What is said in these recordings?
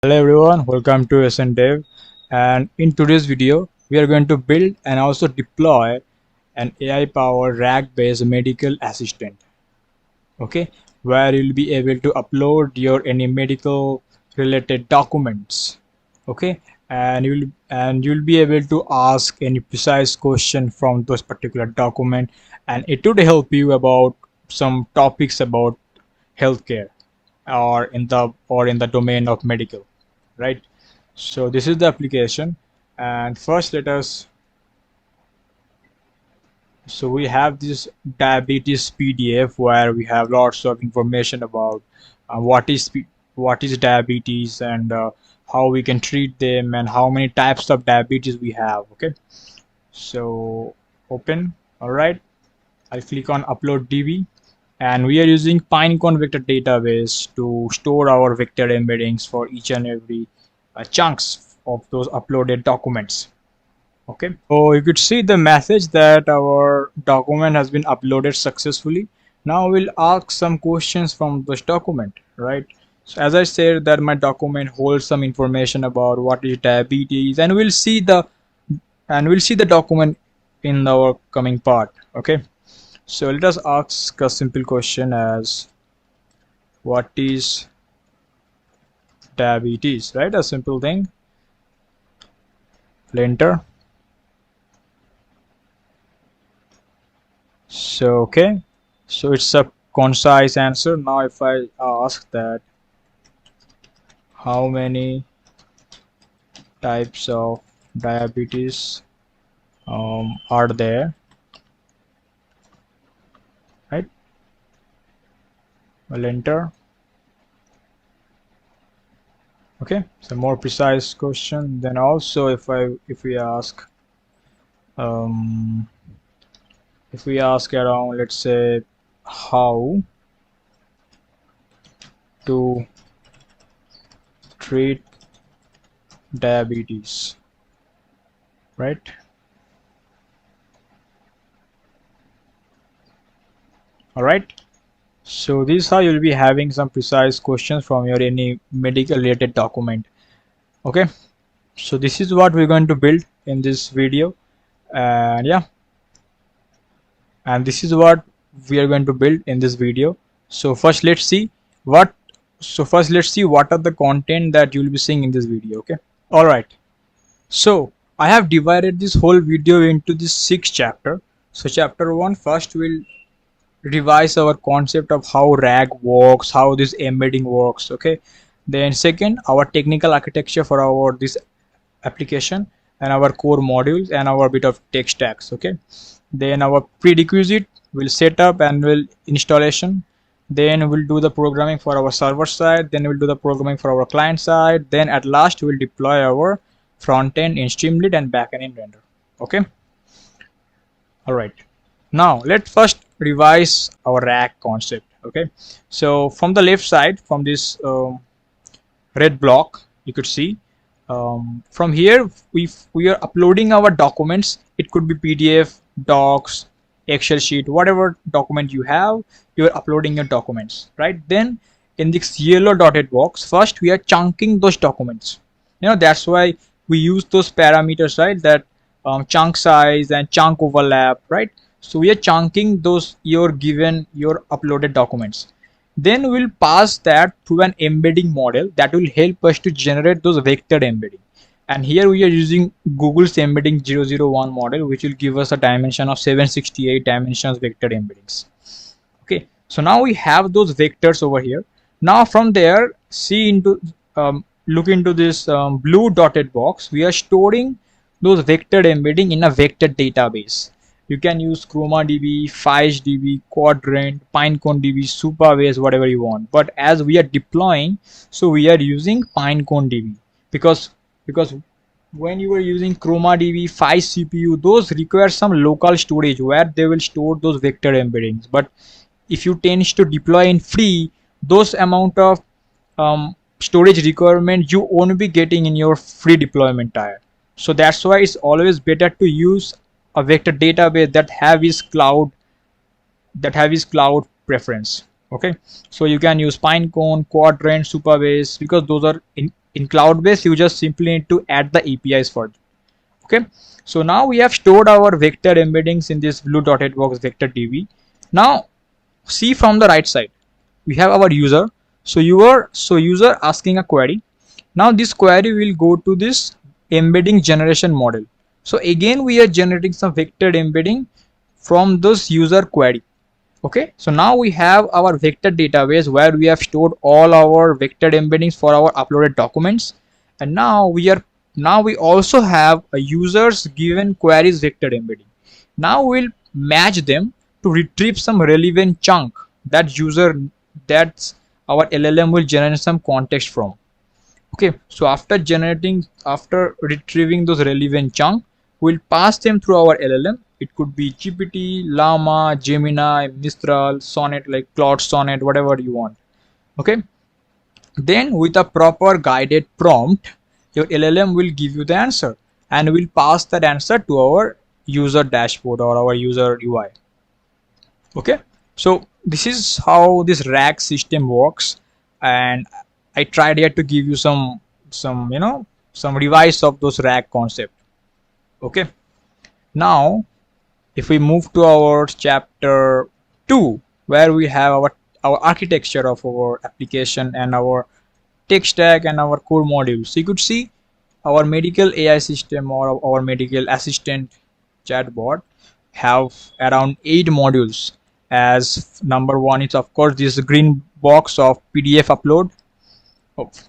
Hello everyone, welcome to SN and in today's video we are going to build and also deploy an AI powered RAG based medical assistant, okay, where you'll be able to upload your any medical related documents, okay, and you'll be able to ask any precise question from those particular document, and it would help you about some topics about healthcare or in the domain of medical, right? So this is the application, and first let us, so we have this diabetes PDF where we have lots of information about what is diabetes, and how we can treat them and how many types of diabetes we have, okay. So open. All right, I'll click on upload DB, and we are using Pinecone Vector database to store our vector embeddings for each and every chunks of those uploaded documents. Okay, so you could see the message that our document has been uploaded successfully. Now we'll ask some questions from this document, right? So as I said that my document holds some information about what is diabetes, and we'll see the document in our coming part. Okay, so let us ask a simple question as what is diabetes, right? A simple thing. Enter. So okay, so it's a concise answer. Now if I ask that how many types of diabetes are there, right? I'll enter. Okay, so more precise question. Then also if we ask around, let's say, how to treat diabetes, right? All right, so this is how you'll be having some precise questions from your any medical related document. Okay, so this is what we're going to build in this video, and yeah, and this is what we are going to build in this video. So first let's see what are the content that you'll be seeing in this video. Okay, all right, so I have divided this whole video into this 6 chapter. So chapter 1, first we'll revise our concept of how RAG works, how this embedding works, okay. Then second, our technical architecture for our this application and our core modules and our bit of tech stacks, okay. Then our prerequisite will set up and will installation, then we'll do the programming for our server side, then we'll do the programming for our client side, then at last we'll deploy our front end in Streamlit and backend in render. Okay, all right, now let's first revise our RAG concept. Okay, so from the left side, from this red block, you could see from here we are uploading our documents. It could be PDF, docs, Excel sheet, whatever document you have, you are uploading your documents, right? Then in this yellow dotted box, first we are chunking those documents. That's why we use those parameters, right? That chunk size and chunk overlap, right? So we are chunking those your uploaded documents. Then we'll pass that through an embedding model that will help us to generate those vector embedding. And here we are using Google's embedding 001 model, which will give us a dimension of 768 dimensions vector embeddings. Okay, so now we have those vectors over here. Now from there, look into this blue dotted box. We are storing those vector embedding in a vector database. You can use ChromaDB, FastAPI, Quadrant, Pinecone DB, Supabase, whatever you want. But as we are deploying, so we are using Pinecone DB because when you are using ChromaDB, FastAPI, those require some local storage where they will store those vector embeddings. But if you tend to deploy in free, those amount of storage requirement you won't be getting in your free deployment tier. So that's why it's always better to use a vector database that have its cloud preference. Okay, so you can use Pinecone, Quadrant, Supabase because those are in cloud base you just simply need to add the APIs for it. Okay, so now we have stored our vector embeddings in this blue dotted box vector DB. Now see from the right side we have our user. So user asking a query. Now this query will go to this embedding generation model. So again we are generating some vector embedding from this user query. Okay, so now we have our vector database where we have stored all our vector embeddings for our uploaded documents, and now we also have a users given queries vector embedding. Now we'll match them to retrieve some relevant chunk that's our LLM will generate some context from. Okay, so after retrieving those relevant chunk, we'll pass them through our LLM. It could be GPT, Llama, Gemini, Mistral, Sonnet, like Claude Sonnet, whatever you want. Okay, then with a proper guided prompt, your LLM will give you the answer, and we'll pass that answer to our user dashboard or our user UI. Okay, so this is how this RAG system works, and I tried here to give you some some revise of those RAG concept. Okay, now if we move to our chapter 2, where we have our architecture of our application and our tech stack and our core modules, so you could see our medical AI system or our medical assistant chatbot have around 8 modules. As number one is of course this green box of PDF upload,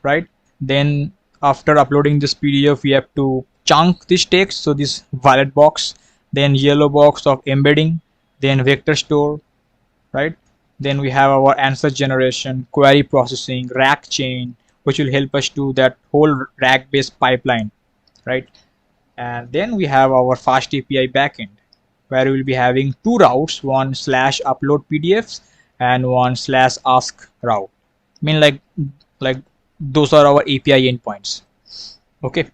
right? Then after uploading this PDF we have to chunk this text, so this violet box, then yellow box of embedding, then vector store, right? Then we have our answer generation, query processing, LangChain, which will help us do that whole RAG based pipeline, right? And then we have our FastAPI backend, where we will be having 2 routes, one /upload PDFs and one /ask route. I mean like those are our API endpoints. Okay,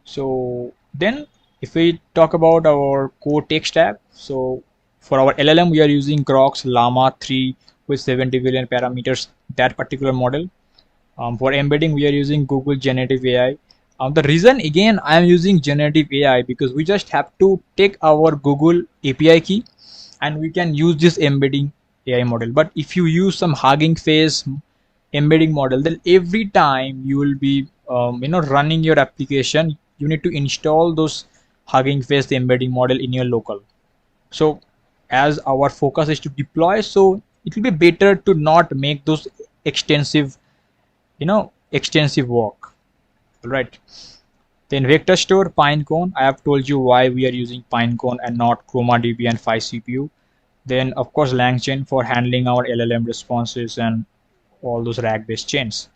so then if we talk about our core tech stack, so for our LLM we are using Groq LLaMA3 with 70 billion parameters, that particular model. For embedding we are using Google Generative AI. The reason again I am using Generative AI because we just have to take our Google API key and we can use this embedding AI model. But if you use some Hugging Face embedding model, then every time you will be running your application, you need to install those Hugging Face embedding model in your local. So as our focus is to deploy, so it will be better to not make those extensive work. All right, then vector store Pinecone. I have told you why we are using Pinecone and not ChromaDB and 5 CPU. Then of course LangChain for handling our LLM responses and all those RAG based chains.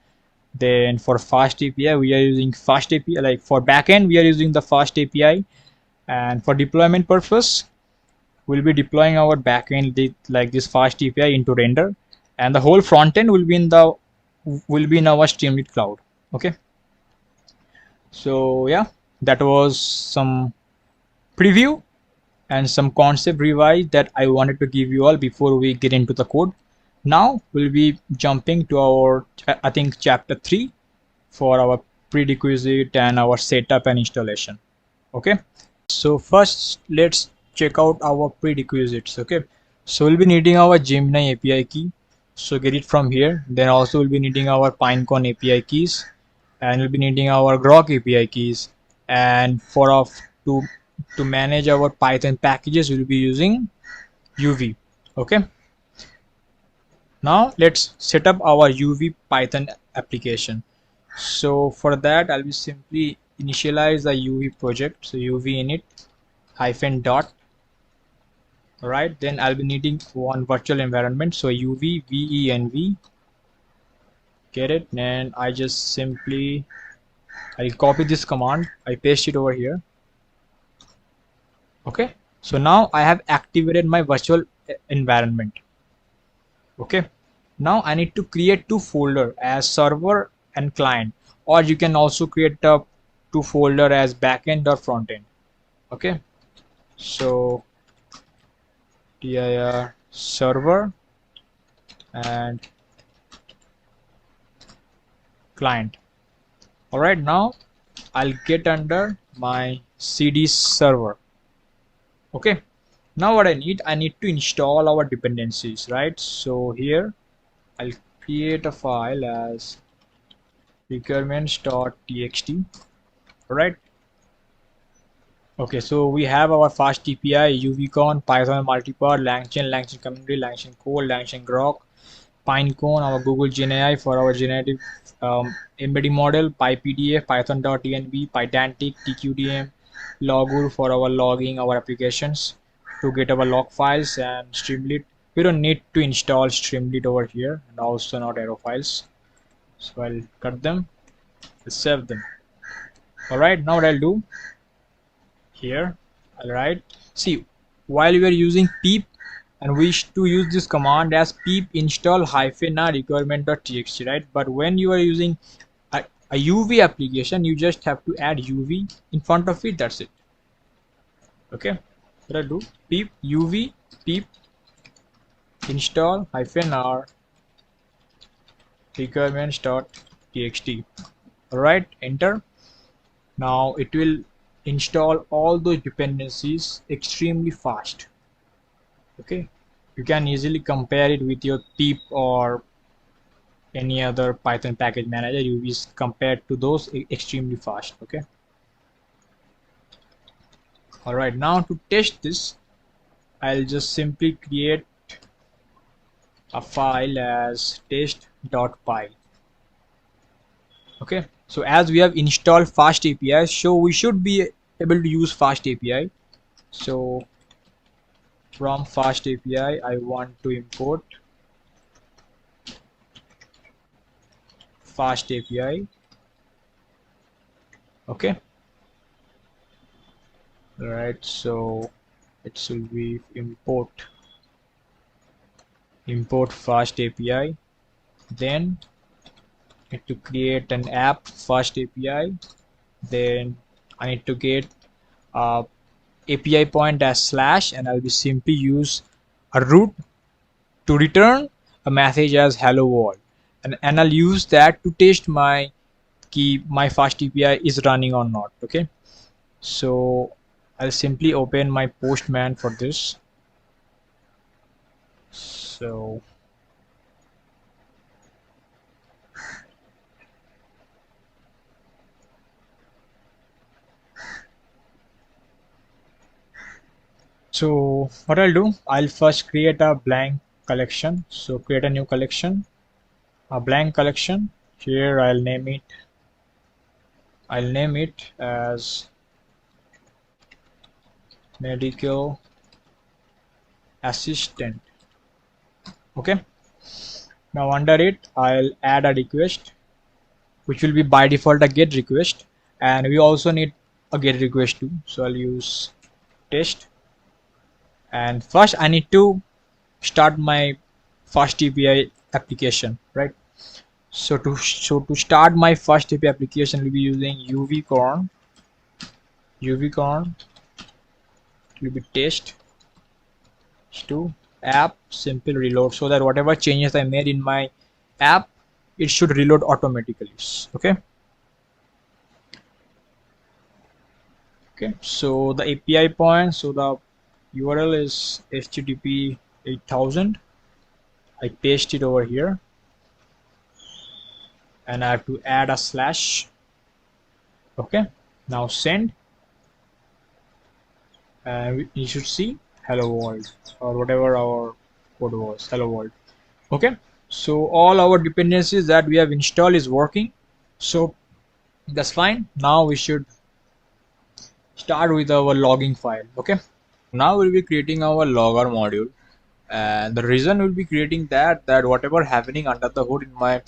Then for FastAPI we are using FastAPI, like for backend we are using the FastAPI, and for deployment purpose we'll be deploying our backend like this FastAPI into render, and the whole front end will be in our Streamlit cloud. Okay, so yeah, that was some preview and some concept revise that I wanted to give you all before we get into the code. Now we'll be jumping to our I think chapter 3 for our prerequisite and our setup and installation. Okay, so first let's check out our prerequisites. Okay, so we'll be needing our Gemini API key, so get it from here. Then also we'll be needing our Pinecone API keys, and we'll be needing our Groq API keys, and to manage our Python packages we'll be using UV. Okay, now let's set up our UV Python application. So for that I'll be simply initialize the UV project, so UV init -dot. All right, then I'll be needing one virtual environment, so UV venv, get it, and I just simply I'll copy this command, I paste it over here. Okay, so now I have activated my virtual environment. Okay, now I need to create 2 folders as server and client, or you can also create a 2 folder as backend or frontend. Okay, so dir server and client. Alright, now I'll get under my CD server. Okay, now what I need to install our dependencies, right? So here I'll create a file as requirements.txt. Alright. Okay, so we have our FastAPI, UVCon, Python multipart, LangChain, LangChain community, LangChain core, LangChain Groq, Pinecone, our Google Gen AI for our generative embedding model, PyPDF, Python.env, Pydantic, TQDM, Logger for our logging our applications to get our log files and Streamlit. We don't need to install Streamlit over here, and also not arrow files. So I'll cut them, save them. Alright, now what I'll do here, alright, see, while we are using pip and wish to use this command as pip install -a requirement.txt, right? But when you are using a UV application, you just have to add UV in front of it, that's it. Okay, what I'll do, pip UV pip install -r requirements.txt. Alright, enter. Now it will install all those dependencies extremely fast. Okay, you can easily compare it with your pip or any other Python package manager. You will compared to those extremely fast. Okay, all right, now to test this, I'll just simply create a file as test.py. Okay, so as we have installed FastAPI, so we should be able to use FastAPI. So from FastAPI, I want to import FastAPI. Okay, right, so it should be import FastAPI. Then I need to create an app FastAPI. Then I need to get API point as slash, and I'll be simply use a root to return a message as hello world, and I'll use that to test my FastAPI is running or not. Okay, so I'll simply open my Postman for this. So what I'll do, I'll first create a blank collection. So create a new collection, a blank collection. Here I'll name it as medical assistant. Okay, now under it I'll add a request, which will be by default a get request, and we also need a get request too. So I'll use test, and first I need to start my FastAPI application, right? So to start my FastAPI application, we'll be using UVCon will be test to app simple reload, so that whatever changes I made in my app, it should reload automatically. Okay, so the API point, so the URL is http 8000. I paste it over here, and I have to add a slash. Okay, now send, and you should see hello world, or whatever our code was, hello world. Okay, so all our dependencies that we have installed is working, so that's fine. Now we should start with our logging file. Okay, now we'll be creating our logger module, and the reason we'll be creating that whatever happening under the hood in my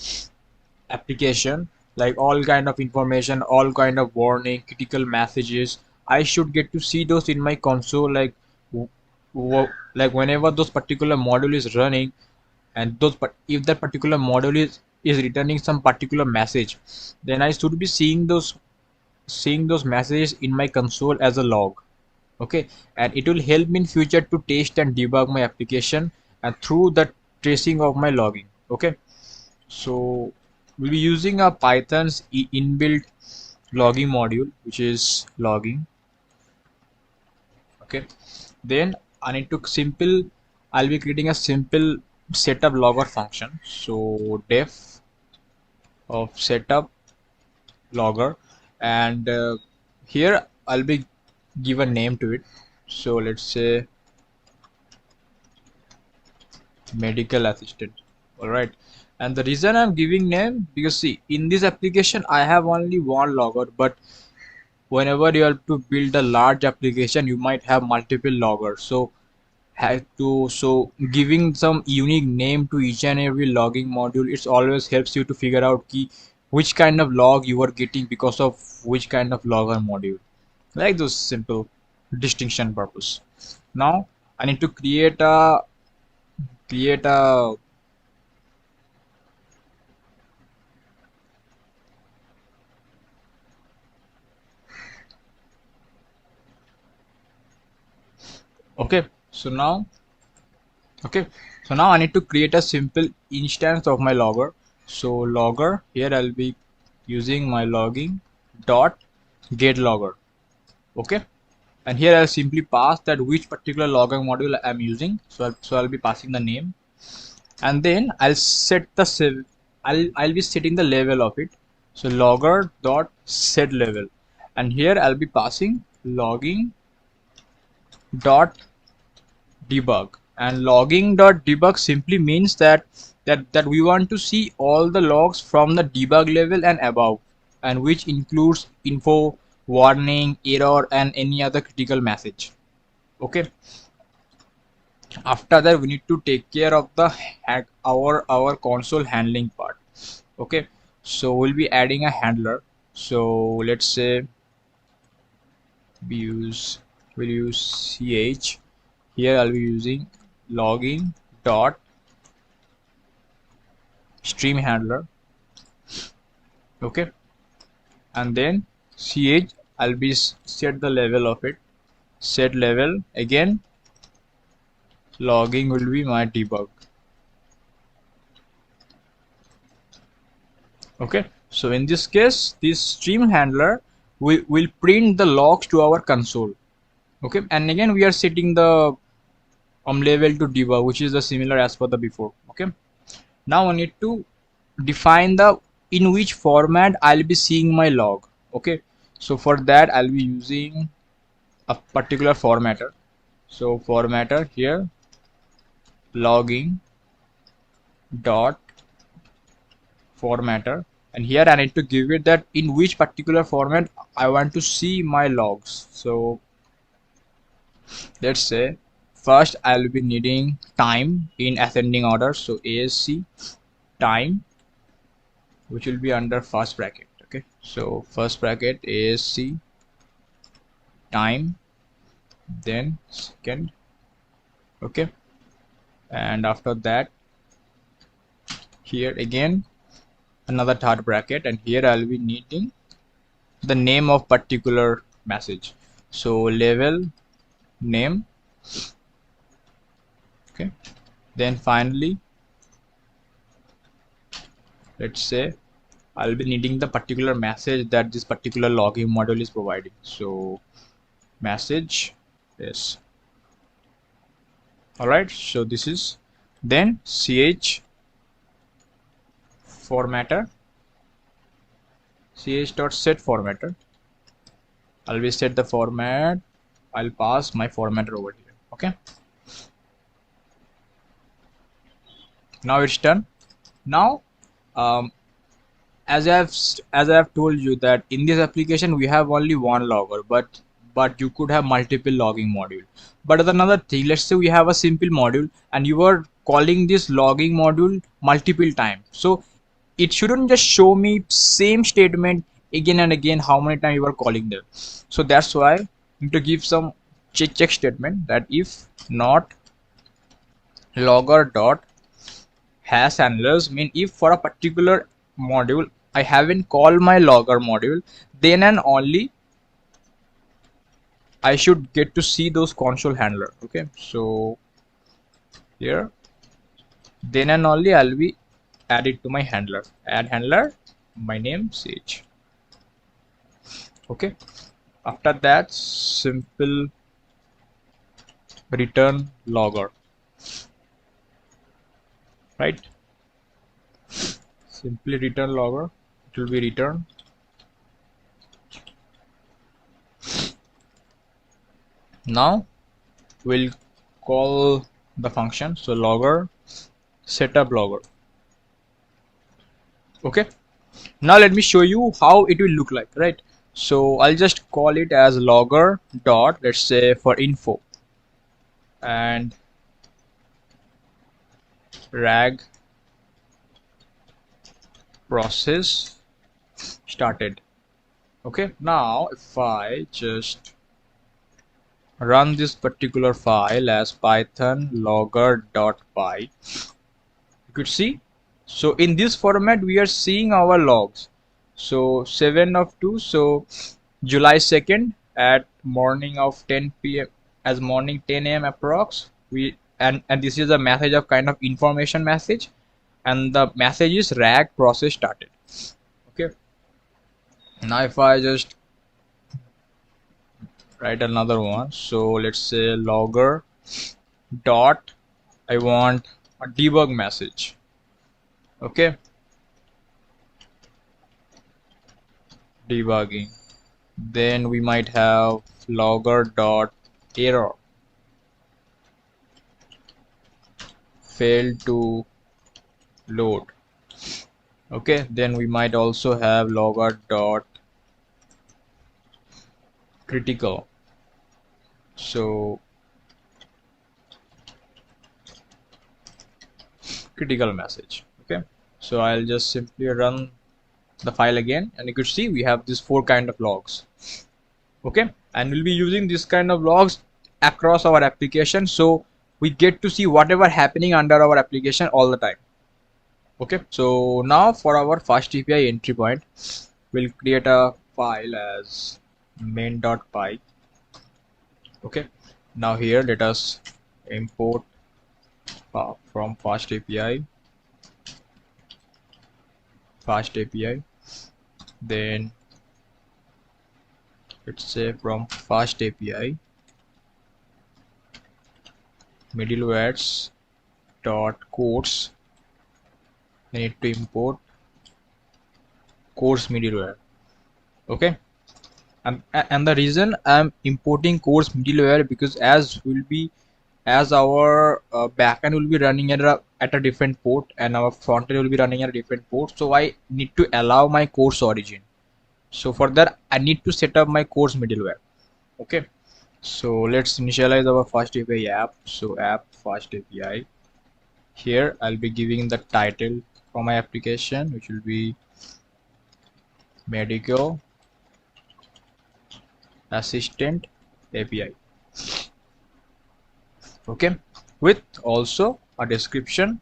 application, like all kind of information, all kind of warning, critical messages, I should get to see those in my console, like like whenever those particular module is running, and those, but if that particular module is returning some particular message, then I should be seeing those messages in my console as a log. Okay, and it will help me in future to test and debug my application, and through the tracing of my logging. Okay, so we'll be using a Python's inbuilt logging module, which is logging. Okay, then I need to simple, I'll be creating a simple setup logger function. So def of setup logger, and here I'll be give a name to it. So let's say medical assistant. All right, and the reason I'm giving name, because see, in this application I have only one logger, but whenever you have to build a large application you might have multiple loggers, so have to, so giving some unique name to each and every logging module, it always helps you to figure out key which kind of log you are getting because of which kind of logger module, like those simple distinction purpose. Now I need to create a okay so now okay so now I need to create a simple instance of my logger. So logger, here I'll be using my logging dot get logger. Okay, and here I'll simply pass that which particular logging module I'm using. So I'll be passing the name, and then I'll set the I'll be setting the level of it. So logger dot set level, and here I'll be passing logging dot debug, and logging dot debug simply means that we want to see all the logs from the debug level and above, and which includes info, warning, error, and any other critical message. Okay, after that we need to take care of the our console handling part. Okay, so we'll be adding a handler. So let's say we'll use ch. Here I'll be using logging dot stream handler. Okay, and then ch, I'll be set the level of it. Set level again, logging will be my debug. Okay, so in this case this stream handler will print the logs to our console. Okay, and again we are setting the level to debug, which is the similar as for the before. Okay, now I need to define the in which format I'll be seeing my log. Okay, so for that I'll be using a particular formatter. So formatter here, logging dot formatter, and here I need to give it that in which particular format I want to see my logs. So let's say first I'll be needing time in ascending order, so ASC time, which will be under first bracket. Okay, so first bracket ASC time, then second. Okay, and after that here again another third bracket, and here I'll be needing the name of particular message. So level name. Okay, then finally let's say I'll be needing the particular message that this particular logging module is providing. So message is all right. So this is then ch formatter, ch.set formatter. I'll be set the format. I'll pass my formatter over here. Okay, now it's done. Now as I have told you that in this application we have only one logger, but you could have multiple logging module. But another thing, let's say we have a simple module and you are calling this logging module multiple times, so it shouldn't just show me same statement again and again how many times you are calling them. So that's why I need to give some check statement that if not logger dot hash handlers, mean if for a particular module I haven't called my logger module, then and only I should get to see those console handler. Okay, so here then and only I'll be add it to my handler. Add handler, my name Sage. Okay, after that simple return logger, right? Simply return logger, it will be return. Now we'll call the function, so logger setup logger. Okay, now let me show you how it will look like, right? So I'll just call it as logger dot, let's say for info, and rag process started. Okay, now if I just run this particular file as python logger.py, you could see, so in this format we are seeing our logs. So 7 of 2, so July 2nd at morning of 10 p.m. as morning 10 a.m. approx, we and this is a message of kind of information message, and the message is rag process started. Okay, now if I just write another one, so let's say logger dot, I want a debug message. Okay, debugging, then we might have logger dot error, failed to load. Okay, then we might also have logger dot critical, so critical message. Okay, so I'll just simply run the file again, and you could see we have these 4 kind of logs. Okay, and we'll be using this kind of logs across our application, so we get to see whatever happening under our application all the time. Okay, so now for our FastAPI entry point, we'll create a file as main.py. Okay, now here let us import from FastAPI, then let's say from FastAPI middlewares dot course, we need to import course middleware. Okay, and the reason I'm importing course middleware, because as our backend will be running at a different port, and our frontend will be running at a different port, so I need to allow my course origin. So for that I need to set up my course middleware. Okay, so let's initialize our FastAPI app. So app FastAPI, here I'll be giving the title for my application, which will be Medical Assistant API. Okay, with also a description,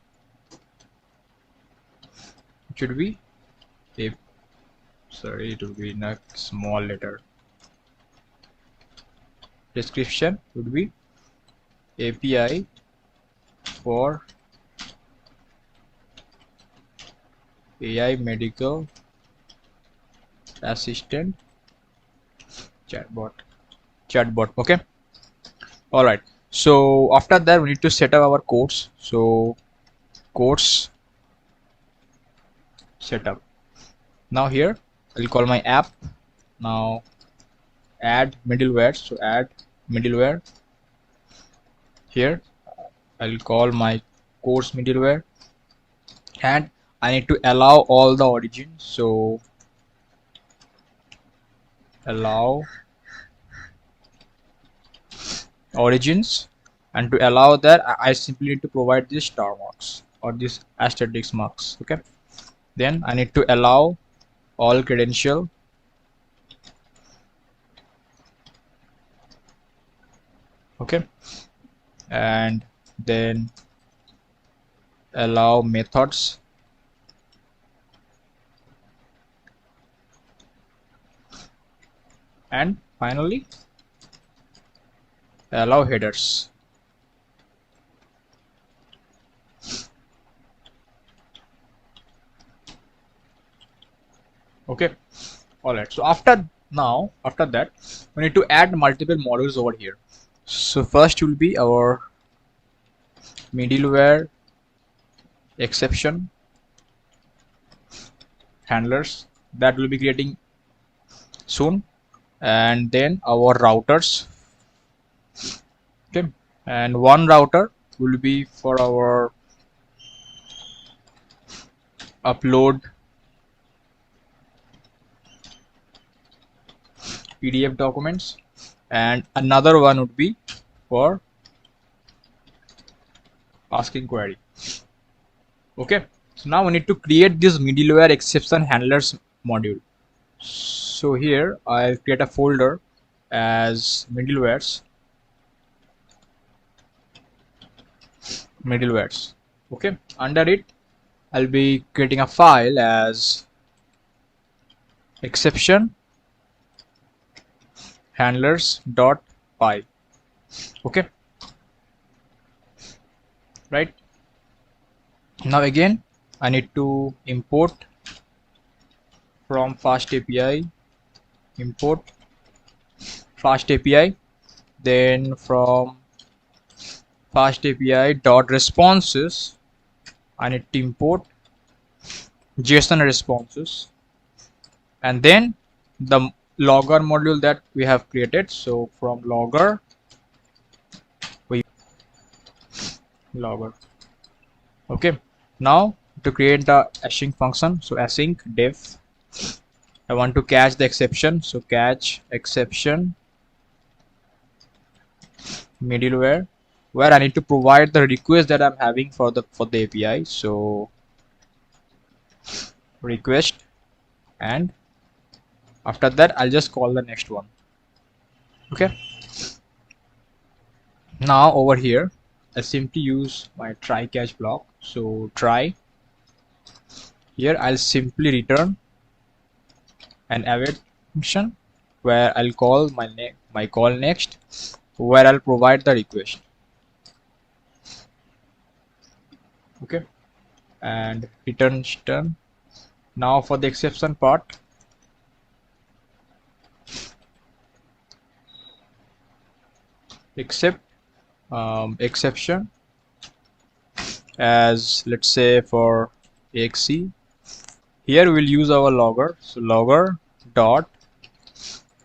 it should be a, sorry, it will be in a small letter. Description would be API for AI medical assistant chatbot. Okay, all right, so after that we need to set up our codes. So codes setup, now here I'll call my app, now add middleware, so add middleware, here I'll call my course middleware, and I need to allow all the origins, so allow origins, and to allow that I simply need to provide this star marks or this asterisk marks. Okay, then I need to allow all credential, okay, and then allow methods, and finally allow headers. Okay. All right. So after that, we need to add multiple modules over here. So first will be our middleware exception handlers that will be creating soon, and then our routers. Okay, and one router will be for our upload PDF documents, and another one would be for asking query. Okay, so now we need to create this middleware exception handlers module. So here I'll create a folder as middlewares. Okay, under it I'll be creating a file as exception handlers.py. Okay, right. Now again I need to import from FastAPI, import FastAPI, then from FastAPI dot responses I need to import JSON responses, and then the logger module that we have created. So from logger we logger. Okay, now to create the async function, so async def, I want to catch the exception, so catch exception middleware, where I need to provide the request that I'm having for the API. So request, and after that I'll just call the next one. Okay, now over here I simply use my try catch block. So try, here I'll simply return an await function where I'll call my call next, where I'll provide the request. Okay, and return. Now for the exception part, except exception as, let's say, for exe. Here we'll use our logger, so logger dot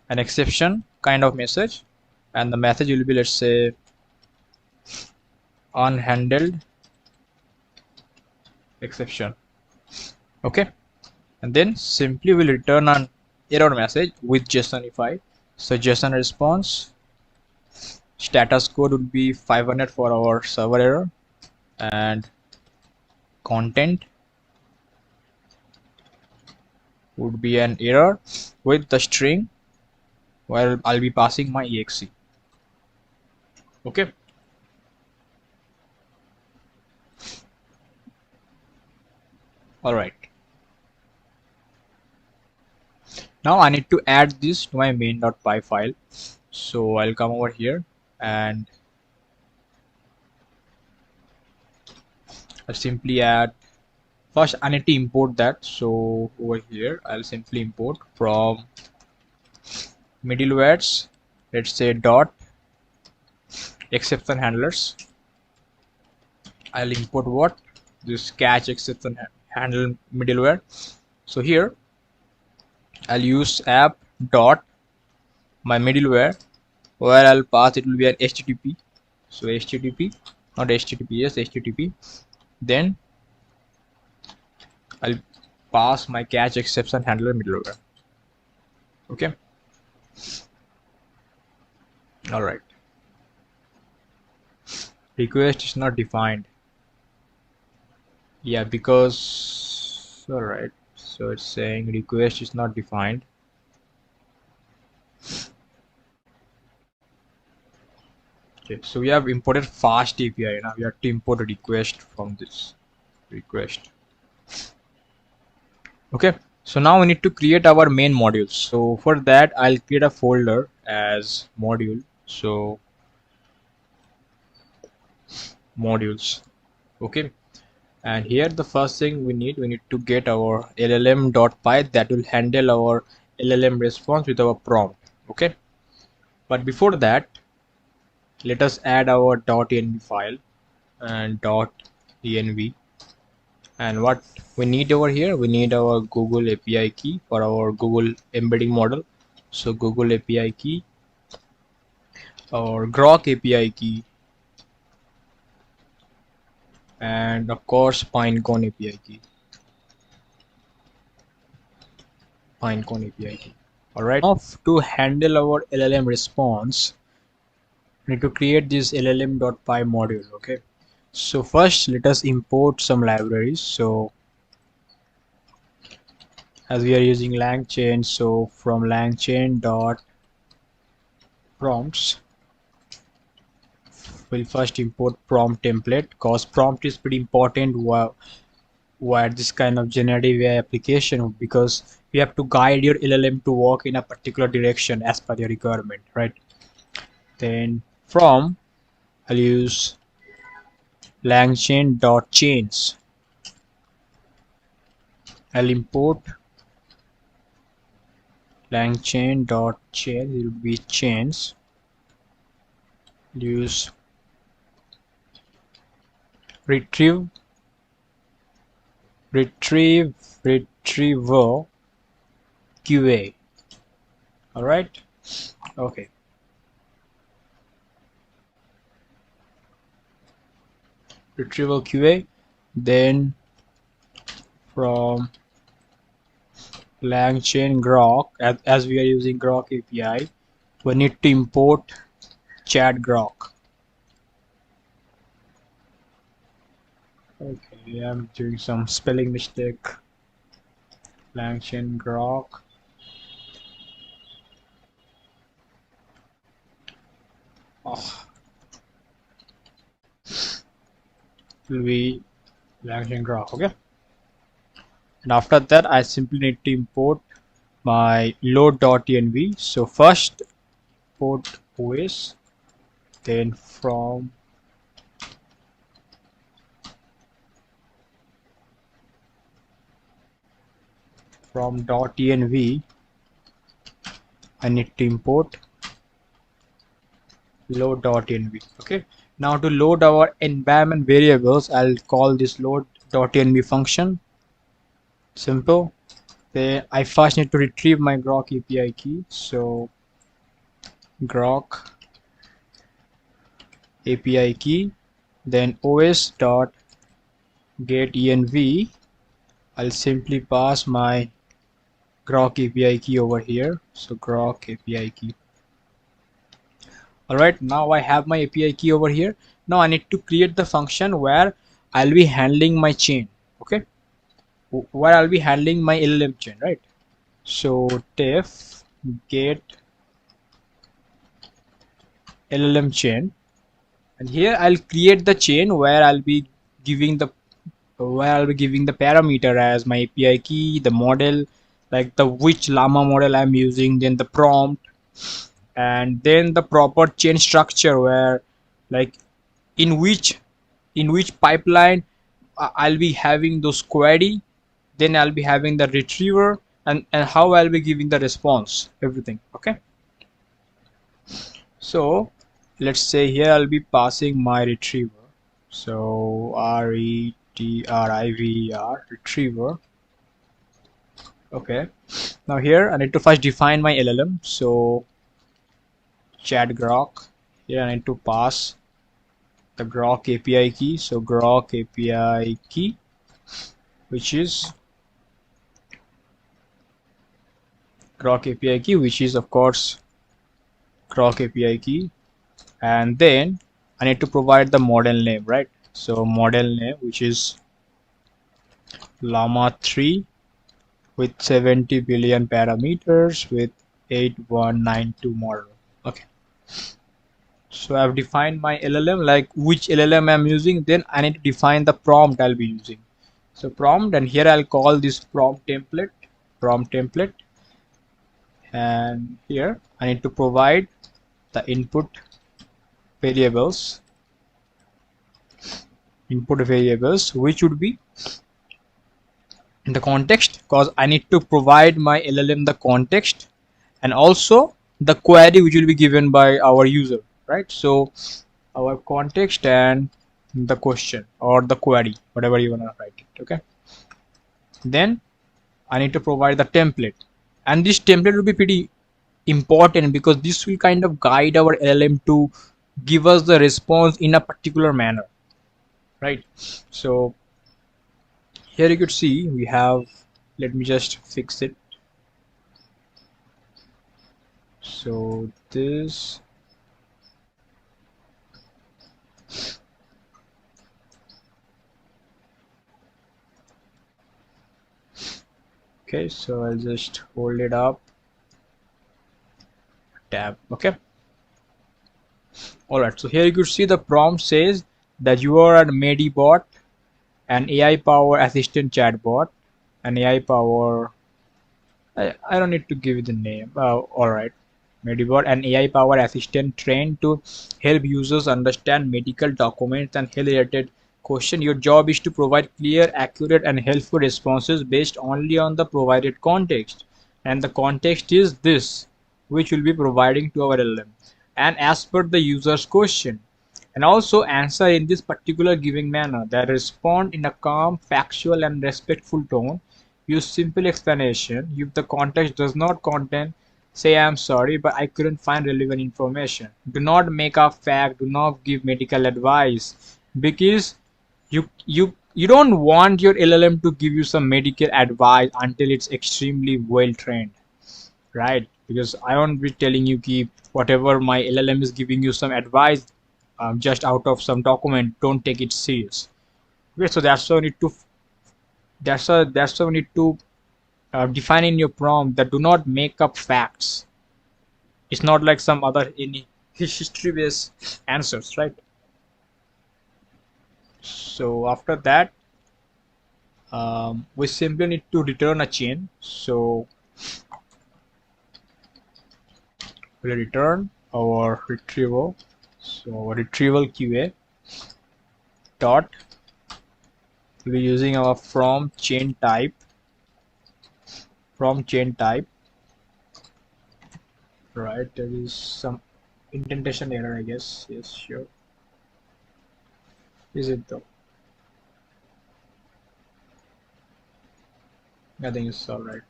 an exception kind of message, and the message will be, let's say, unhandled exception. Okay, and then simply we'll return an error message with JSONify. So JSON response status code would be 500 for our server error, and content would be an error with the string where I'll be passing my exe. Okay, all right. Now I need to add this to my main.py file. So I'll come over here and I'll simply add, first I need to import that. So over here I'll simply import from middlewares, let's say dot exception handlers. I'll import what? This catch exception handle middleware. So here I'll use app dot my middleware, where I'll pass, it will be an HTTP. So HTTP, not HTTPS, HTTP. Then I'll pass my catch exception handler middleware. Okay, all right. Request is not defined. Yeah, because, all right, so it's saying request is not defined. Okay, so we have imported FastAPI. Now we have to import a request from this request. Okay, so now we need to create our main modules. So for that I'll create a folder as module. So modules. Okay, And here the first thing we need to get our llm.py that will handle our llm response with our prompt. Okay, but before that, let us add our .env file and .env. And what we need over here, we need our Google API key for our Google embedding model. So Google API key, our Groq API key, and of course Pinecone API key. Pinecone API key. Alright, now to handle our LLM response, we need to create this llm.py module. Okay, so first let us import some libraries. So as we are using LangChain, so from LangChain dot prompts, we'll first import prompt template, because prompt is pretty important while this kind of generative AI application, because you have to guide your LLM to work in a particular direction as per your requirement, right? Then from, I'll use LangChain dot chains. I'll import LangChain dot chain. It will be chains. Use retrieval QA. All right. Okay. Retrieval QA. Then from LangChain Groq, as we are using Groq API, we need to import chat Groq. Okay, I'm doing some spelling mistake. LangChain Groq. Oh. Will be LangChain Groq. Okay. And after that, I simply need to import my load.env. So first import OS, then from .env, I need to import load.env. Okay, now to load our environment variables, I'll call this load.env function. Simple. Then I first need to retrieve my Groq API key. So Groq API key, then os dot get env. I'll simply pass my Groq API key over here. So Groq API key. Alright, now I have my API key over here. Now I need to create the function where I'll be handling my chain. Okay, where I'll be handling my LLM chain, right? So def get LLM chain, and here I'll create the chain where I'll be giving the parameter as my API key, the model, like the which llama model I'm using, then the prompt, and then the proper chain structure where like in which pipeline I'll be having those query, then I'll be having the retriever, and how I'll be giving the response, everything. Okay, so let's say here I'll be passing my retriever. So retriever. Okay, now here I need to first define my LLM. So chat Groq. Here I need to pass the Groq API key. So Groq API key, which is of course Groq API key, and then I need to provide the model name, right? So model name, which is Llama 3 with 70 billion parameters with 8192 model. Okay, so I've defined my LLM, like which LLM I'm using. Then I need to define the prompt I'll be using. So prompt, and here I'll call this prompt template, and here I need to provide the input variables. input variables, which would be the context, because I need to provide my LLM the context, and also the query which will be given by our user, right? So our context and the question or the query, whatever you want to write it. Okay, then I need to provide the template, and this template will be pretty important because this will kind of guide our LLM to give us the response in a particular manner, right? So here you could see we have, let me just fix it. So this, okay, so I'll just hold it up, tab. Okay, all right, so here you could see the prompt says that you are a Medibot, an AI power assistant chatbot, an AI power, I don't need to give you the name. All right, Medibot, an AI power assistant trained to help users understand medical documents and health related questions. Your job is to provide clear, accurate, and helpful responses based only on the provided context. And the context is this, which will be providing to our LLM. And as per the user's question, and also answer in this particular giving manner, that respond in a calm, factual, and respectful tone. Use simple explanation. If the context does not contain, say I'm sorry but I couldn't find relevant information. Do not make up fact, do not give medical advice, because you don't want your LLM to give you some medical advice until it's extremely well trained, right? Because I won't be telling you keep whatever my LLM is giving you some advice just out of some document, don't take it serious. Okay, so that's why we need to define in your prompt that do not make up facts. It's not like some other any history based answers, right? So after that, we simply need to return a chain. So we'll return our retrieval. So retrieval QA dot, we'll be using our from chain type, right? There is some indentation error, I guess. Yes, sure. Is it though? I think it's all right.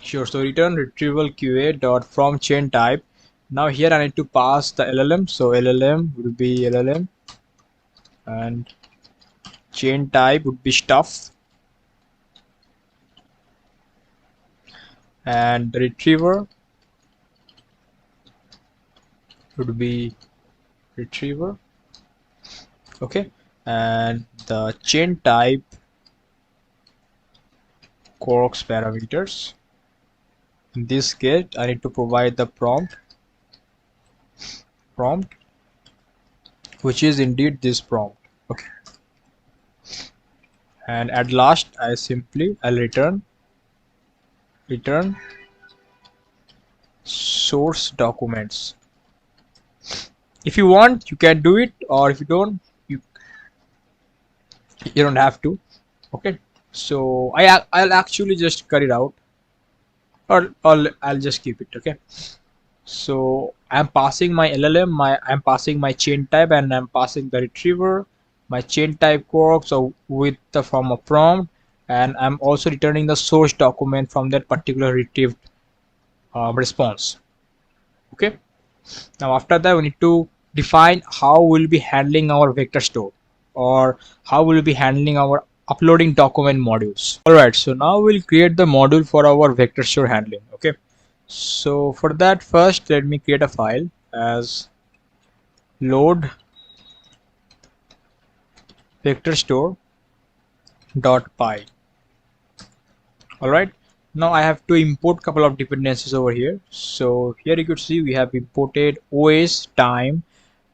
Sure. So return retrieval QA dot from chain type. Now here I need to pass the LLM. So LLM will be LLM, and chain type would be stuff, and the retriever would be retriever. Okay, and the chain type Groq parameters. In this case I need to provide the prompt, which is indeed this prompt. Okay, and at last I'll return source documents. If you want you can do it, or if you don't, you don't have to. Okay, so I'll actually just cut it out, or I'll just keep it. Okay, so I'm passing my LLM, I'm passing my chain type, and I'm passing the retriever, my chain type Groq, so with the from a prompt, and I'm also returning the source document from that particular retrieved response. Okay, now after that we need to define how we'll be handling our vector store, or how we'll be handling our uploading document modules. All right, so now we'll create the module for our vector store handling. Okay, so for that, first let me create a file as load vector store .py. all right, now I have to import couple of dependencies over here. So here you could see we have imported OS time,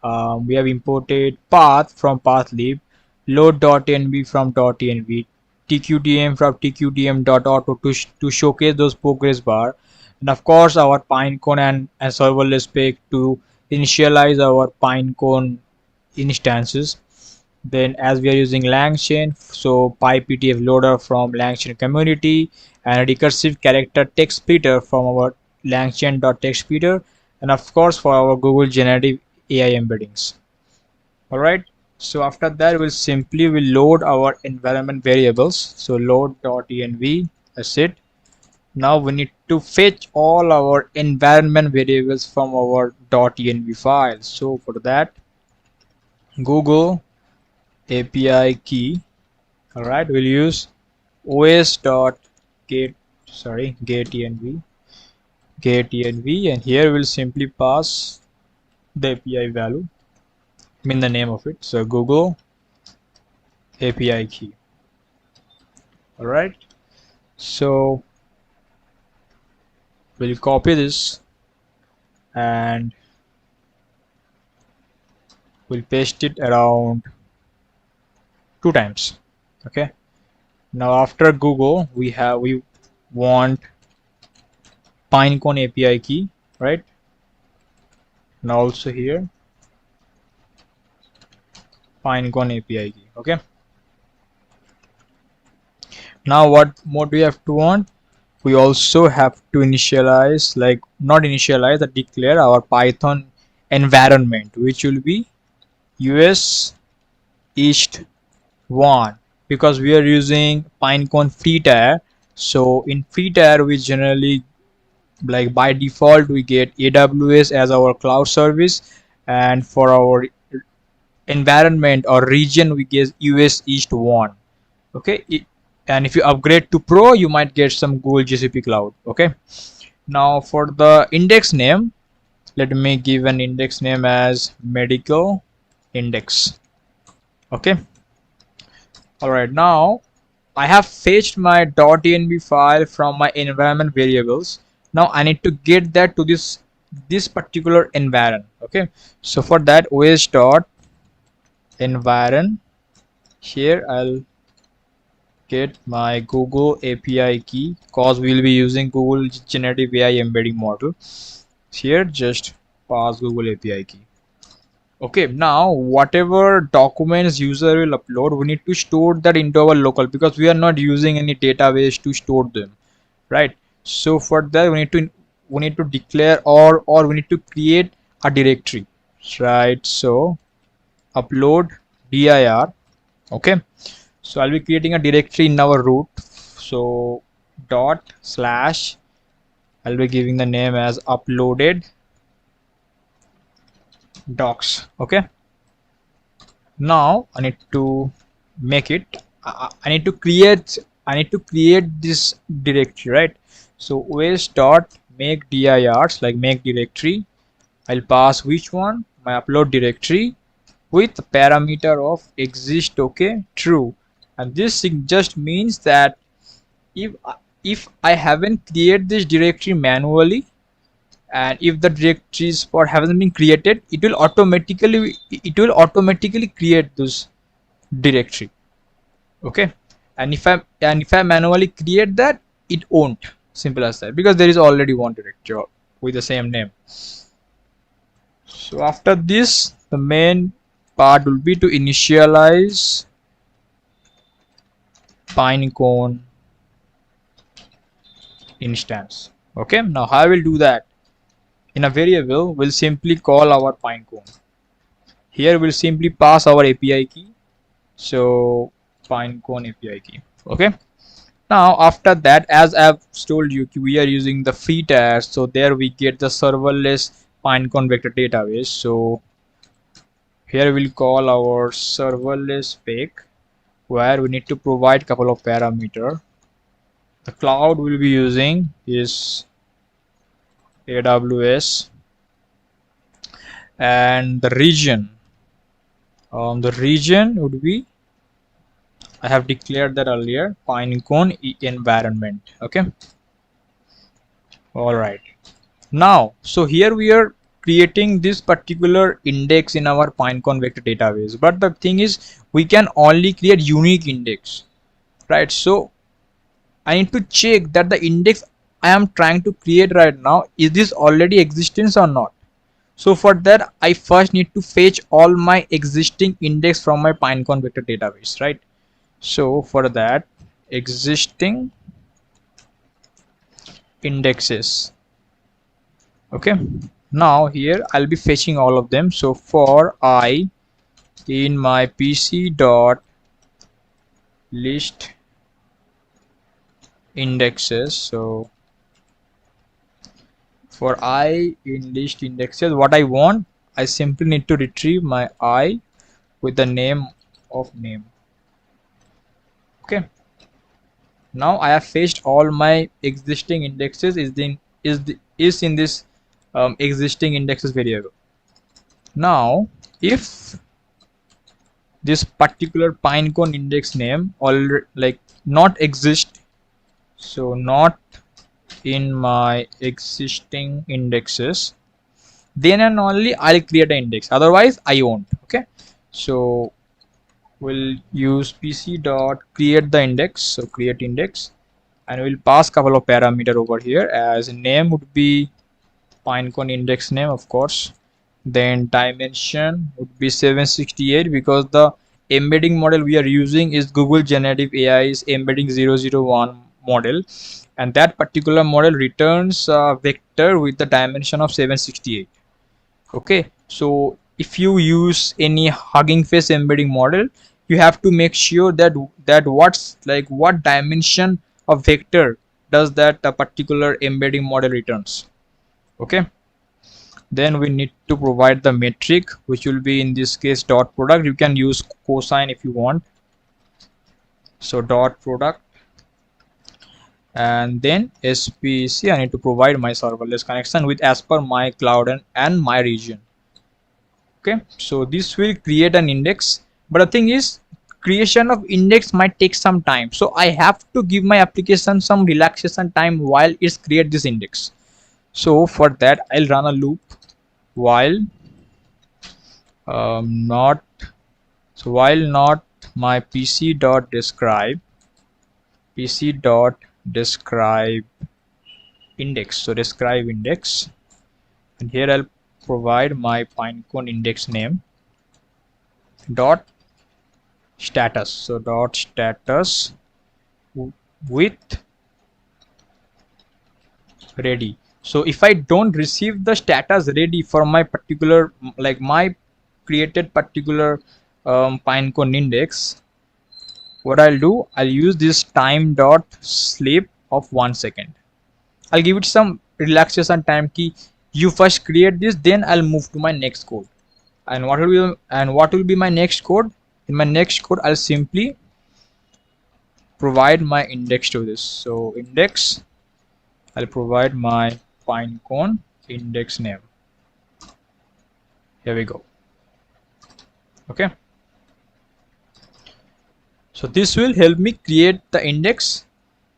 we have imported path from pathlib, load.env from .env, tqdm from tqdm.auto to showcase those progress bar, and of course our Pinecone and serverless page to initialize our Pinecone instances. Then as we are using LangChain, so PyPTF loader from LangChain community, and a recursive character text splitter from our LangChain.text splitter, and of course for our Google Generative AI embeddings. Alright, so after that we'll load our environment variables. So load.env, that's it. Now we need to fetch all our environment variables from our .env file. So for that, Google API key. Alright, we'll use get env, and here we'll simply pass the API value, I mean the name of it. So Google API key. Alright, so we'll copy this and we'll paste it around 2 times. Okay, now after Google we want Pinecone API key, right? Now also here Pinecone API key. Okay, now what more do we have to want? We also have to initialize, like not initialize, but declare our Python environment, which will be US East 1, because we are using Pinecone free tier. So in free tier we generally, like by default, we get AWS as our cloud service, and for our environment or region we get US East 1. Okay, and if you upgrade to Pro you might get some Google GCP cloud. Okay, now for the index name, let me give an index name as medical index. Okay, alright, now I have fetched my .env file from my environment variables. Now I need to get that to this particular environment. Okay, so for that, os.environ, here I'll get my Google API key, cause we will be using Google Generative AI embedding model. Here just pass Google API key. Okay, now whatever documents user will upload, we need to store that into our local, because we are not using any database to store them, right? So for that we need to declare or we need to create a directory, right? So upload dir. Okay, so I'll be creating a directory in our root. So /, I'll be giving the name as uploaded docs. Okay, now I need to make it, I need to create this directory, right? So os.make dirs, like make directory. I'll pass which one? My upload directory with parameter of exist, okay, true. And this just means that if I haven't created this directory manually, and if the directory spot hasn't been created, it will automatically create this directory. Okay, and if I manually create that, it won't. Simple as that, because there is already one directory with the same name. So after this, the main part will be to initialize Pinecone instance. Okay, now how I will do that? In a variable, we'll simply call our Pinecone. Here we'll simply pass our API key. So Pinecone API key. Okay, now after that, as I've told you, we are using the free tier, so there we get the serverless Pinecone vector database. So here we'll call our serverless spec, where we need to provide couple of parameter. The cloud we'll be using is AWS, and the region would be, I have declared that earlier, Pinecone environment. Okay, all right. Now so here we are creating this particular index in our Pinecone vector database, but the thing is we can only create unique index, right? So I need to check that the index I am trying to create right now, is this already existence or not. So for that, I first need to fetch all my existing index from my Pinecone vector database, right? So for that, existing indexes. Okay. Now here I'll be fetching all of them. So for I in my PC dot list indexes. So for I in list indexes, what I want, I simply need to retrieve my I with the name of name. Okay. Now I have fetched all my existing indexes is in this existing indexes variable. Now if this particular Pinecone index name already like not exist, so not in my existing indexes, then and only I'll create an index, otherwise I won't. Okay, so we'll use pc dot create the index. So create index, and we'll pass couple of parameter over here. As name would be Pinecone index name, of course. Then dimension would be 768, because the embedding model we are using is Google Generative AI's embedding 001 model, and that particular model returns a vector with the dimension of 768. Okay, so if you use any Hugging Face embedding model, you have to make sure that what dimension of vector does that particular embedding model returns. Okay, then we need to provide the metric, which will be in this case dot product. You can use cosine if you want. So dot product, and then SPC, I need to provide my serverless connection with as per my cloud and my region. Okay, so this will create an index, but the thing is, creation of index might take some time, so I have to give my application some relaxation time while it's create this index. So for that, I'll run a loop while not my pc dot describe index. So describe index, and here I'll provide my Pinecone index name dot status. So dot status with ready. So if I don't receive the status ready for my particular, like my created particular Pinecone index, what I'll do, I'll use this time dot sleep of 1 second. I'll give it some relaxation time key. You first create this, then I'll move to my next code. And what will be my next code? In my next code, I'll simply provide my index to this. So index, I'll provide my Pinecone index name. Here we go. Okay, so this will help me create the index,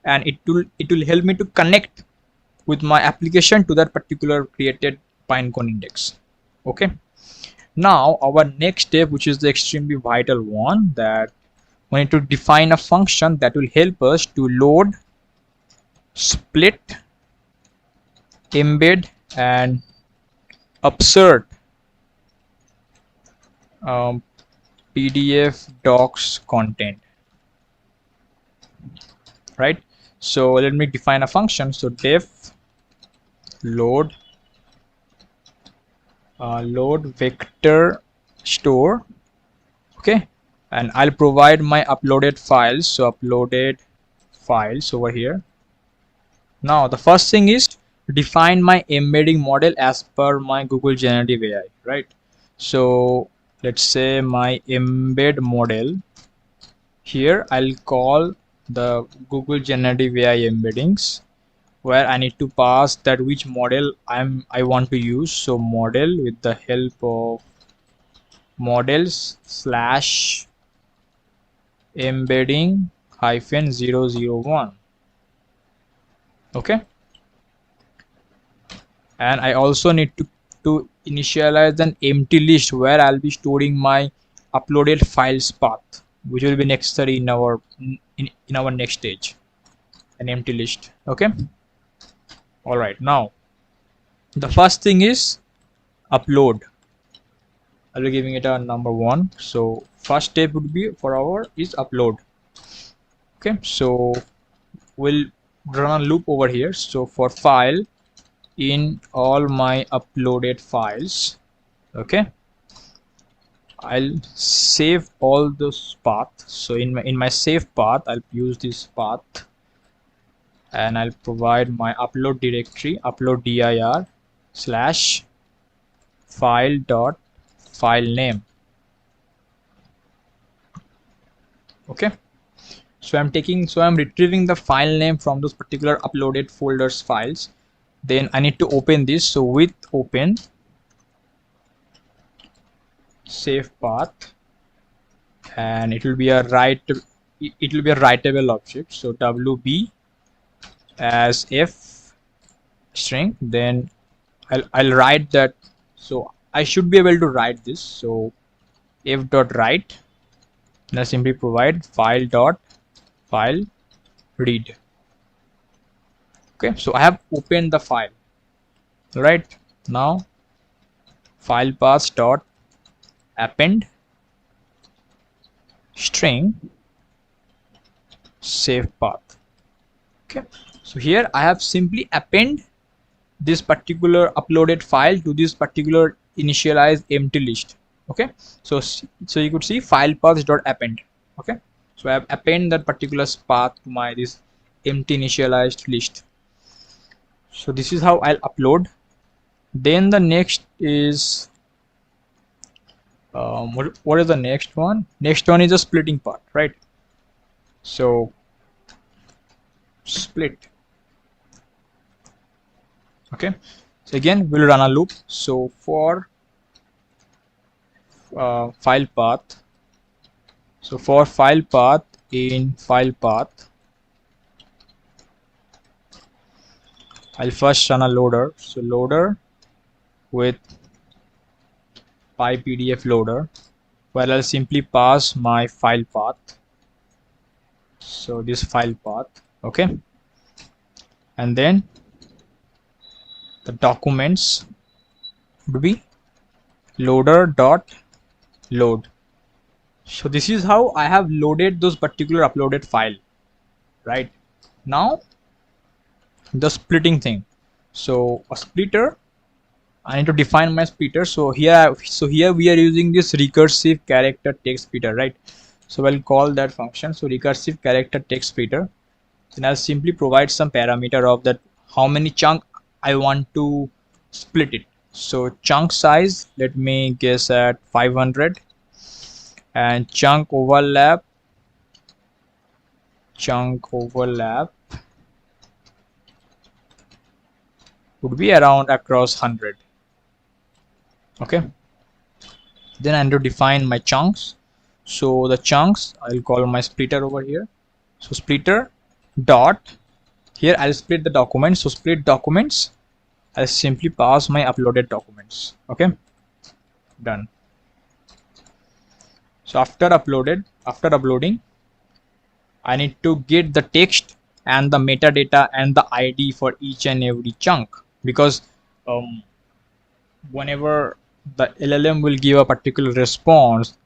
and it will help me to connect with my application to that particular created Pinecone index. Okay, now our next step, which is the extremely vital one, that we need to define a function that will help us to load, split, embed, and upsert PDF docs content, right? So let me define a function. So def load vector store. Okay, and I'll provide my uploaded files. So uploaded files over here. Now the first thing is define my embedding model as per my Google Generative AI, right? So let's say my embed model, here I'll call the Google Generative AI embeddings, where I need to pass that which model I want to use. So model with the help of models slash embedding hyphen 001. Okay, and I also need to initialize an empty list where I'll be storing my uploaded files path, which will be necessary in our next stage, an empty list. Okay, all right, now the first thing is upload. I'll be giving it a number 1. So first step would be for our is upload. Okay, so we'll run a loop over here. So for file, in all my uploaded files, okay, I'll save all those paths. So in my save path, I'll use this path, and I'll provide my upload directory, upload dir slash file dot file name. Okay, so I'm retrieving the file name from those particular uploaded folders files. Then I need to open this. So with open save path, and it will be a writable object. So wb as f string, then I'll write that. So I should be able to write this. So f dot write, and I simply provide file dot file read. Okay, so I have opened the file. Right now, file path dot append string save path. Okay, so here I have simply append this particular uploaded file to this particular initialized empty list. Okay, so you could see file path dot append. Okay, so I have append that particular path to my this empty initialized list. So this is how I'll upload. Then the next is what is the next one? Next one is a splitting part, right? So split. Okay, so again we'll run a loop. So for file path, so for file path, in file path, I'll first run a loader. So loader with PyPDF loader, where I'll simply pass my file path. So this file path, okay, and then the documents would be loader dot load. So this is how I have loaded those particular uploaded file. Right now, the splitting thing. So a splitter, I need to define my splitter. So here we are using this recursive character text splitter, right? So I'll call that function. So recursive character text splitter. Then I'll simply provide some parameter of that, how many chunk I want to split it. So chunk size, let me guess at 500, and chunk overlap would be around across 100. Okay, then I need to define my chunks. So the chunks, I'll call my splitter over here. So splitter dot, here I'll split the documents. So split documents, I'll simply pass my uploaded documents. Okay, done. So after uploading, I need to get the text and the metadata and the ID for each and every chunk, because whenever the LLM will give a particular response,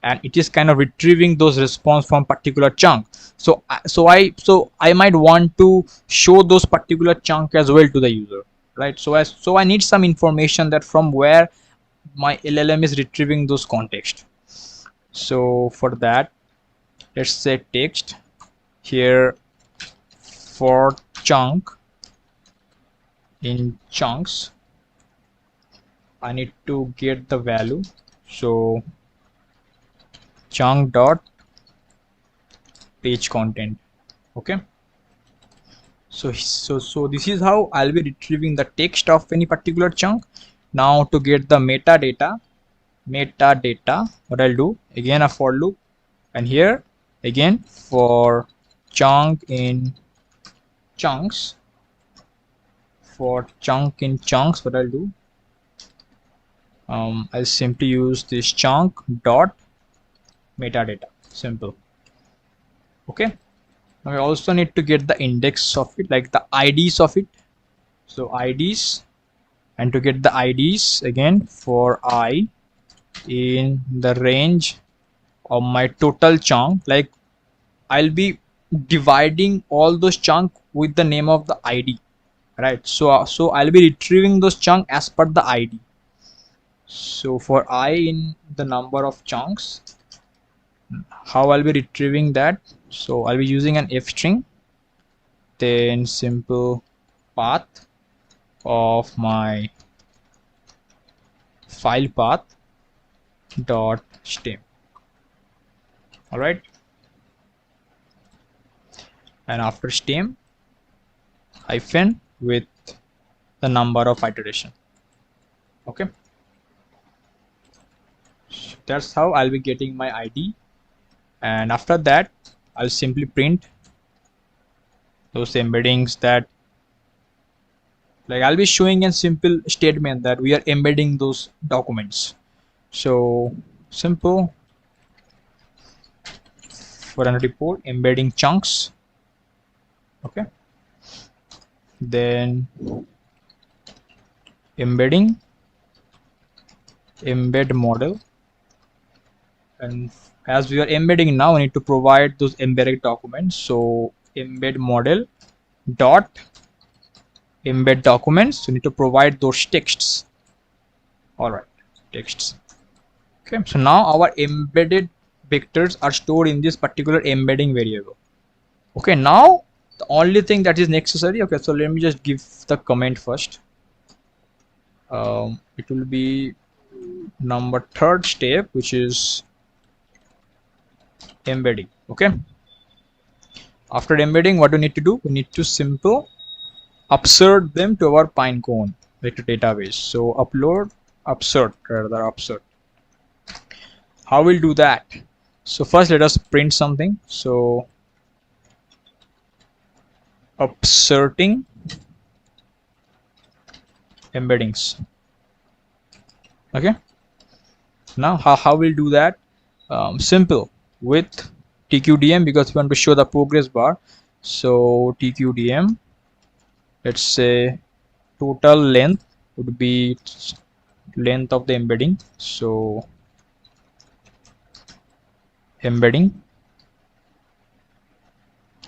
and it is kind of retrieving those response from particular chunk. So I might want to show those particular chunk as well to the user, right? So I need some information that from where my LLM is retrieving those context. So for that, let's say text here for chunk, in chunks I need to get the value. So chunk dot page content. Okay, so this is how I'll be retrieving the text of any particular chunk. Now to get the metadata, what I'll do, again a for loop, and here again for chunk in chunks, what I'll do, I'll simply use this chunk dot metadata. Simple. Okay, now I also need to get the index of it, like the IDs of it. So IDs, and to get the IDs again for I in the range of my total chunk, like I'll be dividing all those chunk with the name of the ID, right? So I'll be retrieving those chunk as per the ID. So for I in the number of chunks, how I'll be retrieving that? So I'll be using an F string, then simple path of my file path dot stem. All right, and after stem hyphen with the number of iteration. Okay, so that's how I'll be getting my ID, and after that I'll simply print those embeddings that, like, I'll be showing a simple statement that we are embedding those documents. So simple for an report embedding chunks. Okay, then embedding embed model, and as we are embedding now, we need to provide those embedded documents. So embed model dot embed documents, you need to provide those texts. All right, texts. Okay, so now our embedded vectors are stored in this particular embedding variable. Okay, now the only thing that is necessary, okay, so let me just give the comment first. It will be number third step, which is embedding. Okay, after embedding, what we need to do, we need to simple upsert them to our Pinecone vector database. So upsert. How we'll do that? So first let us print something. So upserting embeddings. Okay, now how we'll do that? Simple with tqdm, because we want to show the progress bar. So tqdm, let's say total length would be length of the embedding. So embedding,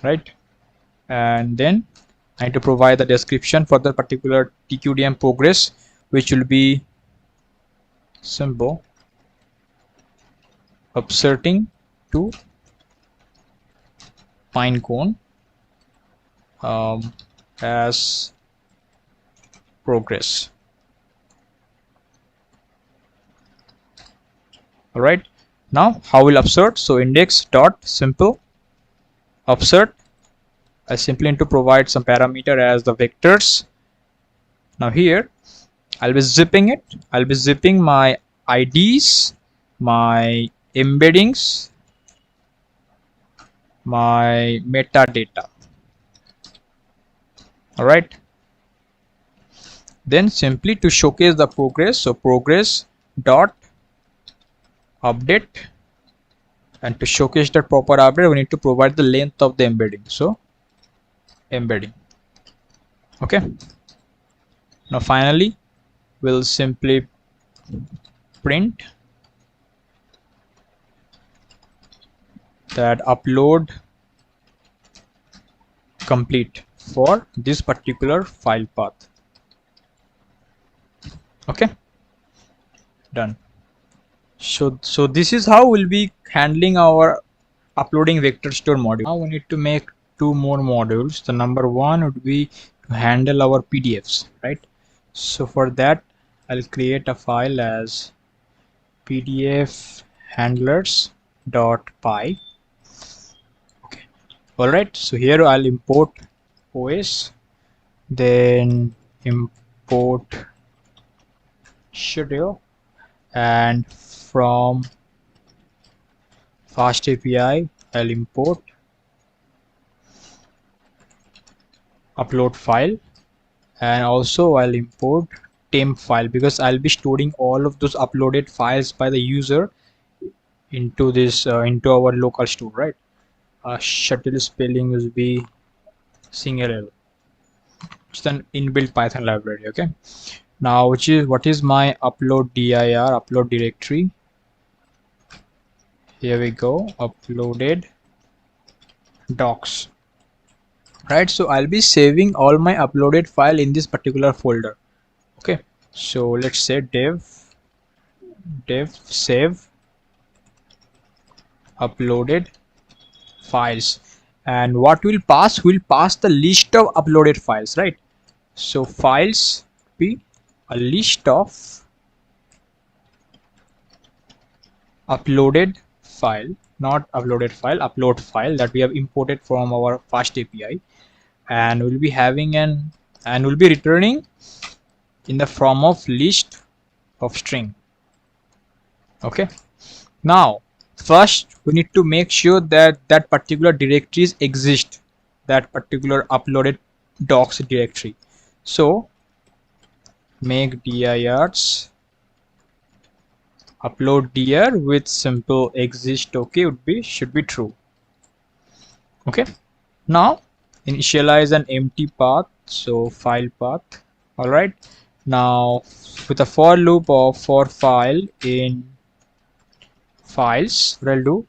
right? And then I need to provide the description for the particular tqdm progress, which will be simple upserting to Pinecone as progress. All right, now how will upsert? So index dot simple upsert, I simply need to provide some parameter as the vectors. Now here I'll be zipping it. I'll be zipping my IDs, my embeddings, my metadata. All right, then simply to showcase the progress, so progress dot update, and to showcase that proper update, we need to provide the length of the embedding. So embedding. Okay, now finally we'll simply print that upload complete for this particular file path. Okay, done. So this is how we'll be handling our uploading vector store module. Now we need to make two more modules. The number one would be to handle our PDFs, right? So for that I'll create a file as pdf handlers.py. Okay, all right, so here I'll import OS, then import schedule, and from FastAPI I'll import upload file, and also I'll import temp file, because I'll be storing all of those uploaded files by the user into this into our local store, right? Shuttle spelling will be single L. It's an inbuilt Python library. Okay, Now what is my upload dir, upload directory. Here we go, uploaded docs, right? So I'll be saving all my uploaded file in this particular folder. Okay, so let's say dev save uploaded files, and what will pass the list of uploaded files, right? So files be a list of uploaded file, not uploaded file, upload file that we have imported from our FastAPI, and we'll be having and we'll be returning in the form of list of string. Okay, now first we need to make sure that that particular directories exist, that particular uploaded docs directory. So make dirs upload dir with simple exist, okay, should be true. Okay, now initialize an empty path, so file path. All right, now with a for loop of for file in files, what I'll do,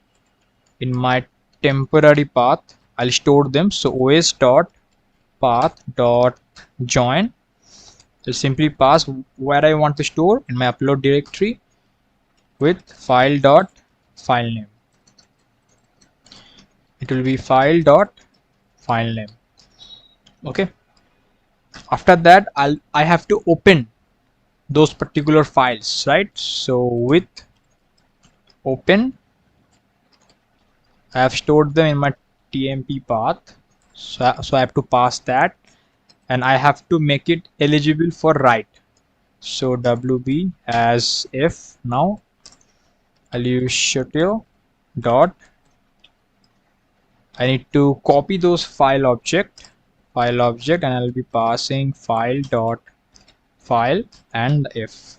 in my temporary path I'll store them. So os dot path dot join, I'll simply pass where I want to store in my upload directory with file dot file name. It will be file dot file name. Okay, after that I have to open those particular files, right? So with open, I have stored them in my tmp path, so I have to pass that, and I have to make it eligible for write. So wb as if, now I'll use shuttle dot, I need to copy those file object, and I'll be passing file dot file and if.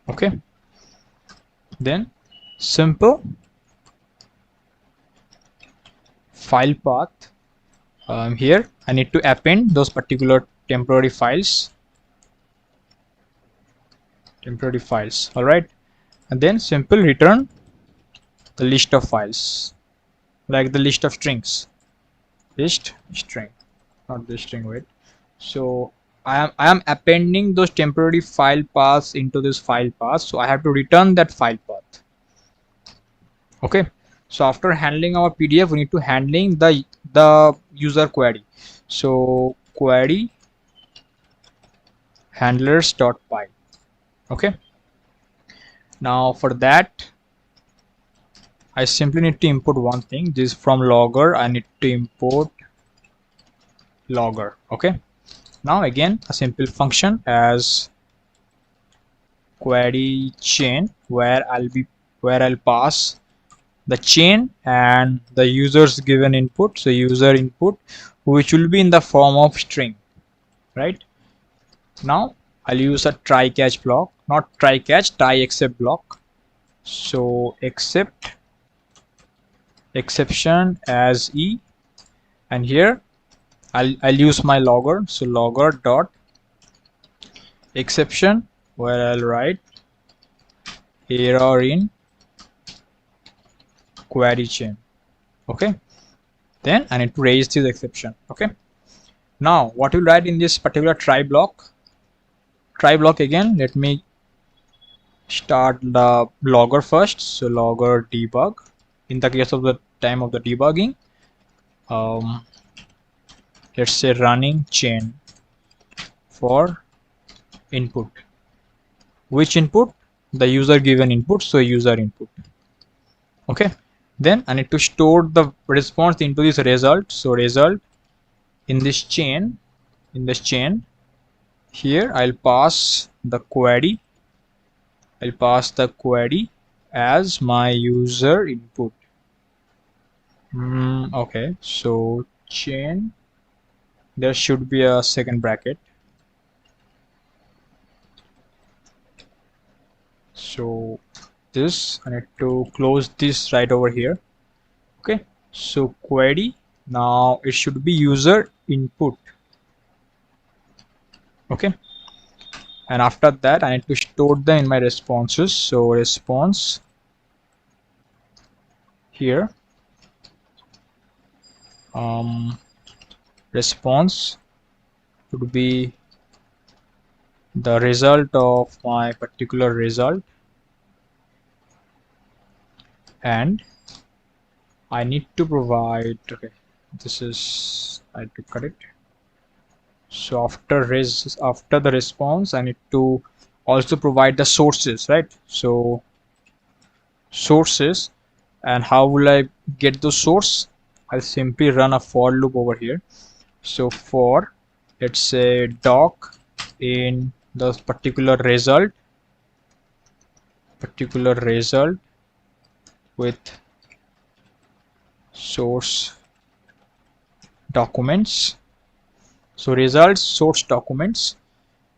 Okay, then simple file path. Here I need to append those particular temporary files. All right, and then simple return the list of files, like the list of strings, list string, not the string, wait. So I am appending those temporary file paths into this file path, so I have to return that file path. Okay, so after handling our PDF, we need to handling the user query. So query handlers.py. Okay, now for that I simply need to import one thing. This from logger, I need to import logger. Okay, now again a simple function as query chain, where I'll pass the chain and the user's given input, so user input, which will be in the form of string, right? Now I'll use a try catch block, not try catch, try except block. So except exception as e, and here I'll use my logger, so logger dot exception, where I'll write error in query chain. Okay, then I need to raise this exception. Okay, now what we'll write in this particular try block again, let me start the logger first. So logger debug, in the case of the time of the debugging, let's say running chain for input. Which input? The user given input, so user input. Okay, then I need to store the response into this result. So result in this chain, here I'll pass the query, as my user input. Okay, so chain, there should be a second bracket. So this, I need to close this right over here. Okay, so query, now it should be user input. Okay, and after that I need to store them in my responses. So response here, response would be the result of my particular result, and I need to provide, okay, this is, I have to correct. So after the response, I need to also provide the sources, right? So sources, and how will I get those source? I'll simply run a for loop over here. So for, let's say, doc in the particular result with source documents. So results source documents.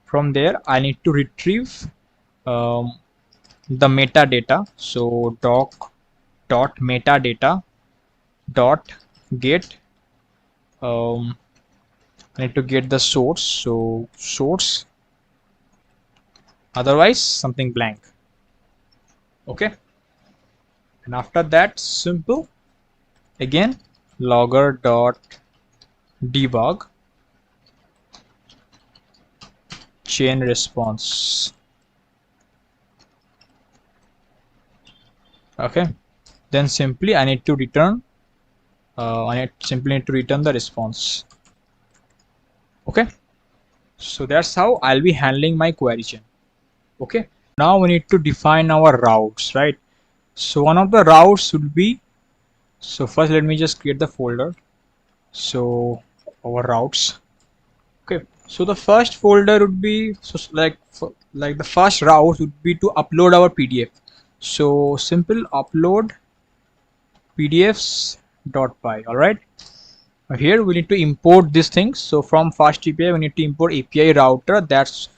From there I need to retrieve the metadata. So doc dot metadata dot get, I need to get the source, so source, otherwise something blank. Okay, and after that, simple, again logger dot debug chain response. Okay, then simply I need to return simply need to return the response. Okay, so that's how I'll be handling my query chain. Okay, now we need to define our routes, right? So one of the routes would be, so first let me just create the folder. So our routes. Okay, so the first folder would be, so like the first route would be to upload our PDF. So simple upload pdfs.py. all right, here we need to import these things. So from FastAPI we need to import API router. That's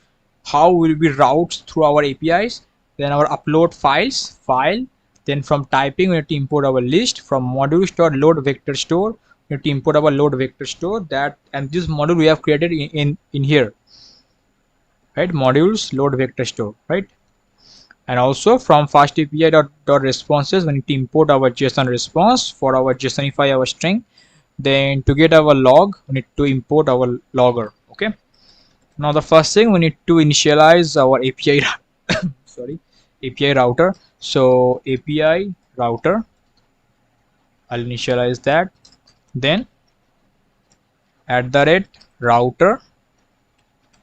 how will be routes through our APIs. Then our upload file. Then from typing we need to import our list. From module store load vector store, we need to import our load vector store. That, and this module we have created in here, right? Modules load vector store, right? And also from FastAPI responses we need to import our JSON response for our JSONify our string. Then to get our log we need to import our logger. Okay, now the first thing we need to initialize our API sorry, API router. So API router, I'll initialize that. Then @router,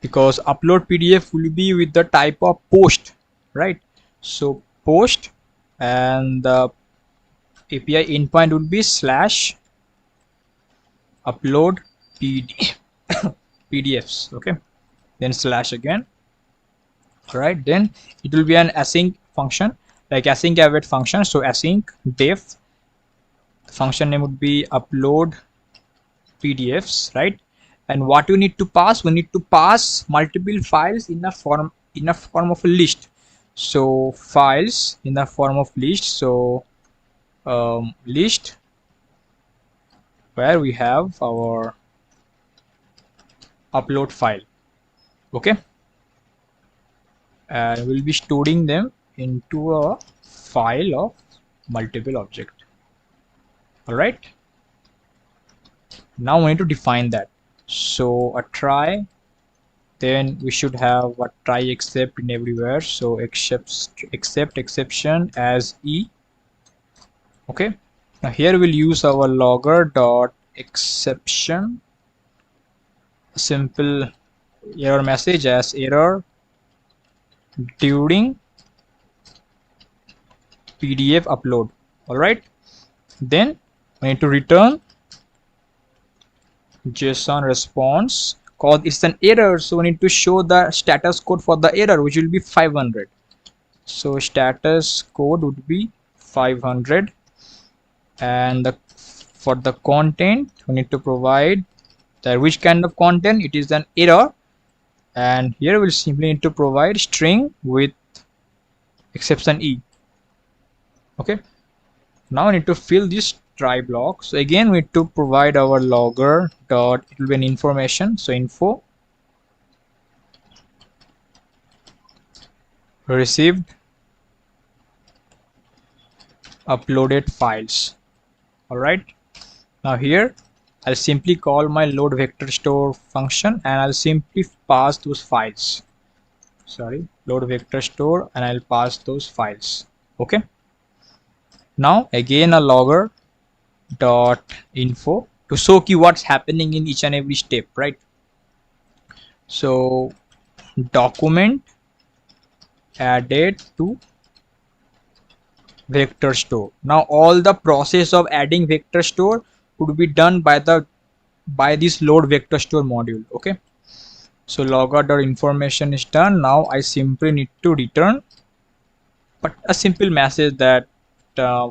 because upload PDF will be with the type of post, right? So post, and the API endpoint would be / upload PDFs. Okay, then / again. All right, then it will be an async function, like async await function. So async def, the function name would be upload PDFs, right? And what you need to pass, we need to pass multiple files in a form of a list. So files in the form of list. So list where we have our upload file. Okay, and we'll be storing them into a file of multiple object. All right, now we need to define that. So a try, then we should have a try except in everywhere. So except exception as E. Okay, now here we'll use our logger dot exception, simple error message as error during PDF upload. All right, then we need to return JSON response, cause it's an error, so we need to show the status code for the error, which will be 500. So status code would be 500, and for the content we need to provide the which kind of content. It is an error, and here we'll simply need to provide string with exception E. Okay, now we need to fill this try block. So again we need to provide our logger dot, it will be an information, so info received uploaded files. Alright, now here I'll simply call my load vector store function and I'll simply pass those files. Load vector store, and I'll pass those files. Okay, now again a logger dot info to show you what's happening in each and every step, right? So document added to vector store. Now all the process of adding vector store would be done by this load vector store module. Okay, so logger.information is done. Now I simply need to return but a simple message that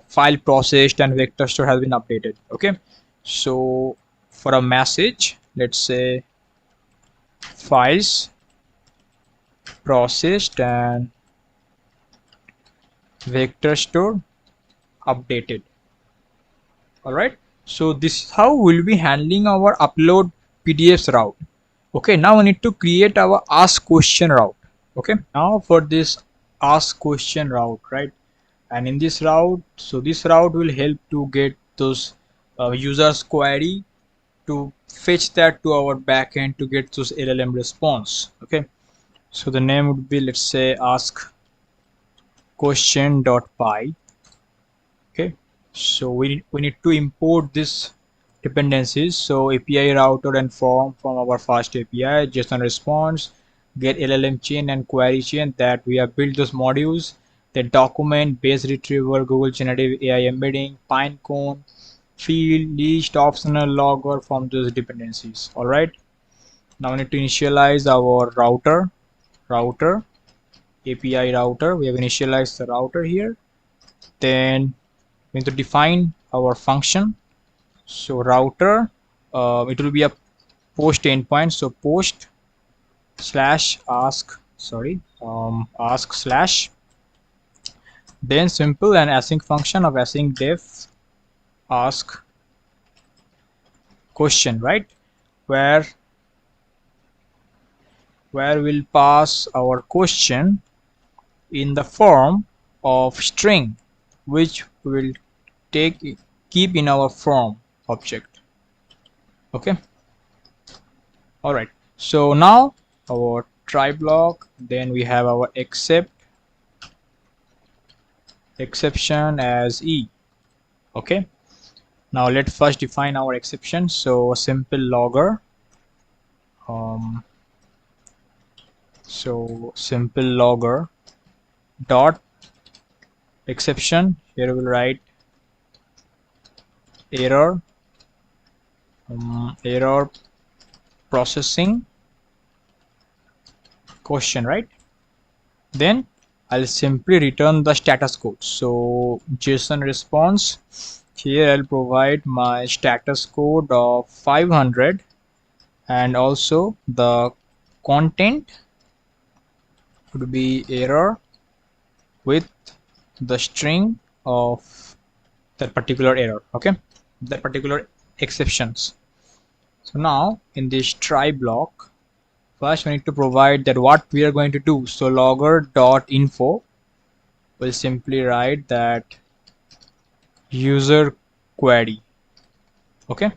file processed and vector store has been updated. Okay, so for a message, let's say files processed and vector store updated. All right, so this is how we'll be handling our upload PDFs route. Okay, now we need to create our ask question route. Okay, now for this ask question route, right? And in this route, so this route will help to get those users query to fetch that to our backend to get those LLM response. Okay, so the name would be, let's say, ask question.py. Okay, so we need to import this dependencies, so API router and form from our FastAPI, JSON response, get LLM chain and query chain that we have built those modules, the document, base retriever, Google Generative AI embedding, Pinecone, field, list, optional logger from those dependencies. All right, now we need to initialize our router API router. We have initialized the router here. Then we need to define our function. So router, it will be a post endpoint. So post slash ask, ask slash, then simple and async function of async def ask question, right? Where we'll pass our question in the form of string, which we will keep in our form object. Okay, all right, so now our try block, then we have our exception as E. Okay, now let's first define our exception. So a simple logger, simple logger dot exception. Here we'll write error error processing question, right? Then I'll simply return the status code. So JSON response, here I'll provide my status code of 500 and also the content would be error with the string of that particular error. Okay, that particular exceptions. So now in this try block, first we need to provide that what we are going to do. So logger.info will simply write that user query. Okay,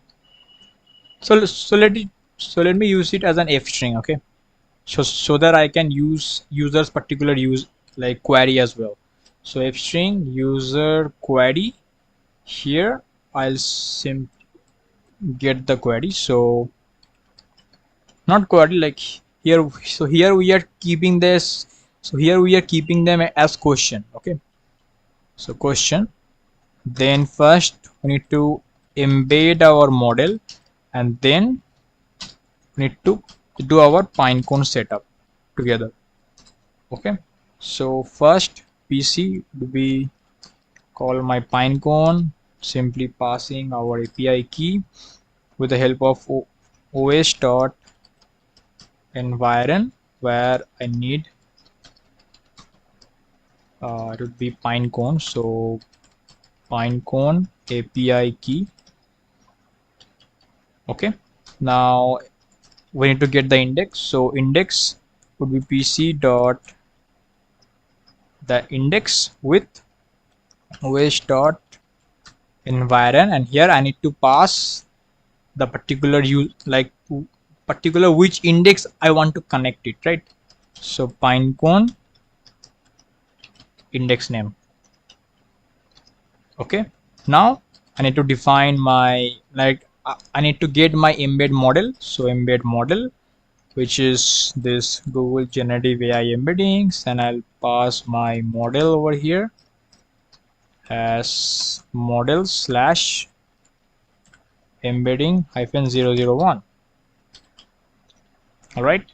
so let me use it as an f string. Okay, so that I can use users particular like query as well. So f string user query, here I'll simply get the query. So not query like here, so here we are keeping this, so here we are keeping them as question. Okay, so question, then first we need to embed our model and then we need to do our Pinecone setup together. Okay, so first PC would be call my Pinecone, simply passing our API key with the help of os.environ, where I need it would be Pinecone. So Pinecone API key. Okay, now we need to get the index. So index would be pc dot the index with wish dot environ, and here I need to pass the particular particular which index I want to connect it, right? So Pinecone index name. Okay, now I need to define my I need to get my embed model. So embed model, which is this Google Generative AI Embeddings, and I'll pass my model over here as model slash embedding hyphen 001. All right,